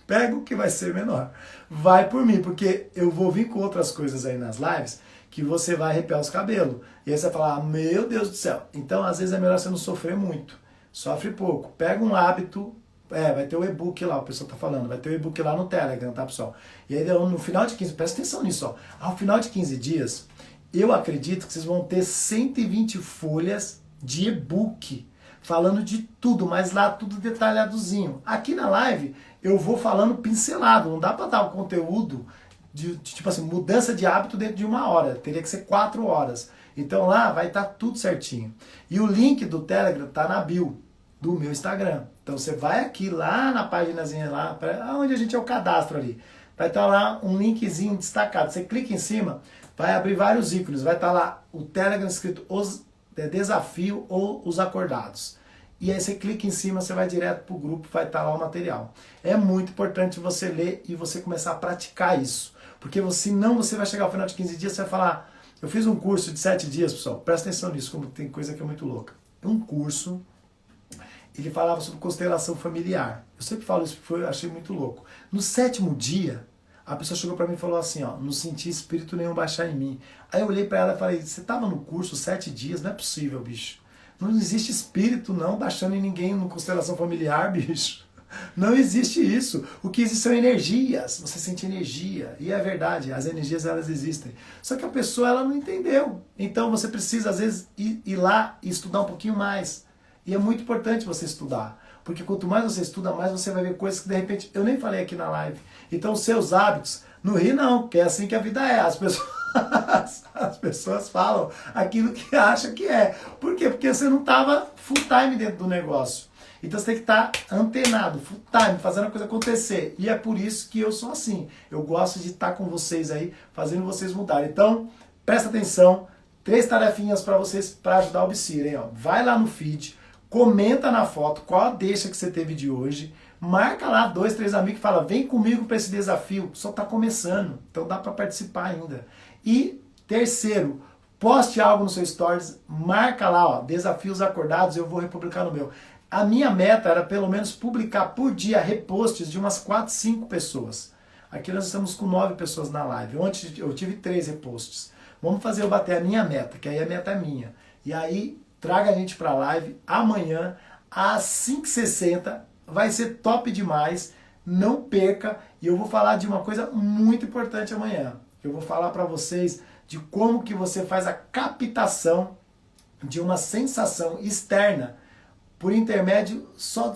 Pega o que vai ser menor. Vai por mim, porque eu vou vir com outras coisas aí nas lives que você vai arrepiar os cabelos. E aí você vai falar, meu Deus do céu. Então, às vezes é melhor você não sofrer muito. Sofre pouco. Pega um hábito, vai ter o e-book lá, o pessoal tá falando, vai ter o e-book lá no Telegram, tá, pessoal? E aí no final de 15, presta atenção nisso, ó. Ao final de 15 dias, eu acredito que vocês vão ter 120 folhas de e-book, falando de tudo, mas lá tudo detalhadozinho. Aqui na live, eu vou falando pincelado, não dá para dar o conteúdo de tipo assim, mudança de hábito dentro de 1 hora, teria que ser 4 horas. Então lá vai estar tudo certinho. E o link do Telegram tá na bio do meu Instagram. Então você vai aqui lá na paginazinha lá, onde a gente é o cadastro ali. Vai estar lá um linkzinho destacado. Você clica em cima, vai abrir vários ícones. Vai estar lá o Telegram escrito Desafio ou Os Acordados. E aí você clica em cima, você vai direto para o grupo, vai estar lá o material. É muito importante você ler e você começar a praticar isso. Porque senão você vai chegar ao final de 15 dias e vai falar, Eu fiz um curso de 7 dias, pessoal. Presta atenção nisso, como tem coisa que é muito louca. Um curso, ele falava sobre constelação familiar. Eu sempre falo isso porque eu achei muito louco. No 7º dia, a pessoa chegou para mim e falou assim, ó, não senti espírito nenhum baixar em mim. Aí eu olhei para ela e falei, você estava no curso 7 dias? Não é possível, bicho. Não existe espírito não baixando em ninguém no constelação familiar, bicho. Não existe isso. O que existe são energias. Você sente energia. E é verdade, as energias elas existem. Só que a pessoa ela não entendeu. Então você precisa às vezes ir lá e estudar um pouquinho mais. E é muito importante você estudar. Porque quanto mais você estuda, mais você vai ver coisas que de repente eu nem falei aqui na live. Então os seus hábitos, não ri não, porque é assim que a vida é. As pessoas falam aquilo que acham que é. Por quê? Porque você não estava full time dentro do negócio. Então você tem que estar antenado, full time, fazendo a coisa acontecer. E é por isso que eu sou assim. Eu gosto de estar com vocês aí, fazendo vocês mudarem. Então, presta atenção. 3 tarefinhas para vocês, para ajudar o Psyr, hein? Ó. Vai lá no feed, comenta na foto qual a deixa que você teve de hoje. Marca lá 2, 3 amigos e fala, vem comigo para esse desafio. Só está começando, então dá para participar ainda. E terceiro, poste algo no seu stories, marca lá, ó, desafios acordados, eu vou republicar no meu. A minha meta era pelo menos publicar por dia reposts de umas 4, 5 pessoas. Aqui nós estamos com 9 pessoas na live. Ontem eu tive 3 reposts. Vamos fazer eu bater a minha meta, que aí a meta é minha. E aí, traga a gente para a live amanhã, às 5h60. Vai ser top demais. Não perca. E eu vou falar de uma coisa muito importante amanhã. Eu vou falar para vocês de como que você faz a captação de uma sensação externa por intermédio só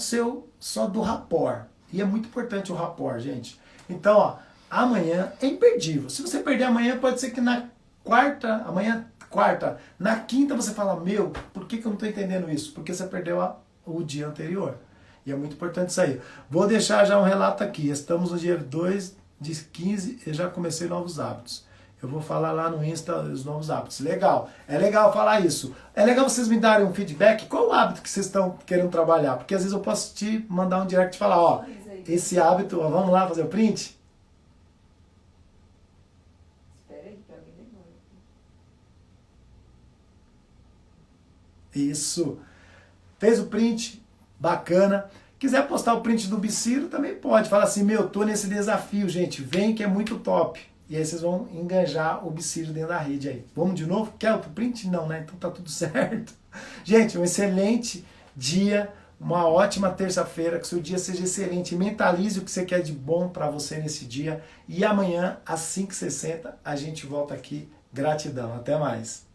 do rapport. E é muito importante o rapport, gente. Então, ó, amanhã é imperdível. Se você perder amanhã, pode ser que na quarta, na quinta você fala, meu, por que eu não estou entendendo isso? Porque você perdeu o dia anterior. E é muito importante isso aí. Vou deixar já um relato aqui. Estamos no dia 2 de 15 e já comecei novos hábitos. Eu vou falar lá no Insta os novos hábitos. Legal. É legal falar isso. É legal vocês me darem um feedback. Qual o hábito que vocês estão querendo trabalhar? Porque às vezes eu posso te mandar um direct e falar, ó, esse hábito, ó, vamos lá fazer o print? Espera aí, que alguém demora. Isso. Fez o print? Bacana. Quiser postar o print do Psyr, também pode. Fala assim, meu, tô nesse desafio, gente. Vem que é muito top. E aí vocês vão enganjar o Psyr dentro da rede aí. Vamos de novo? Quer outro print? Não, né? Então tá tudo certo. Gente, um excelente dia, uma ótima terça-feira, que seu dia seja excelente. Mentalize o que você quer de bom para você nesse dia. E amanhã, às 5h60, a gente volta aqui. Gratidão. Até mais.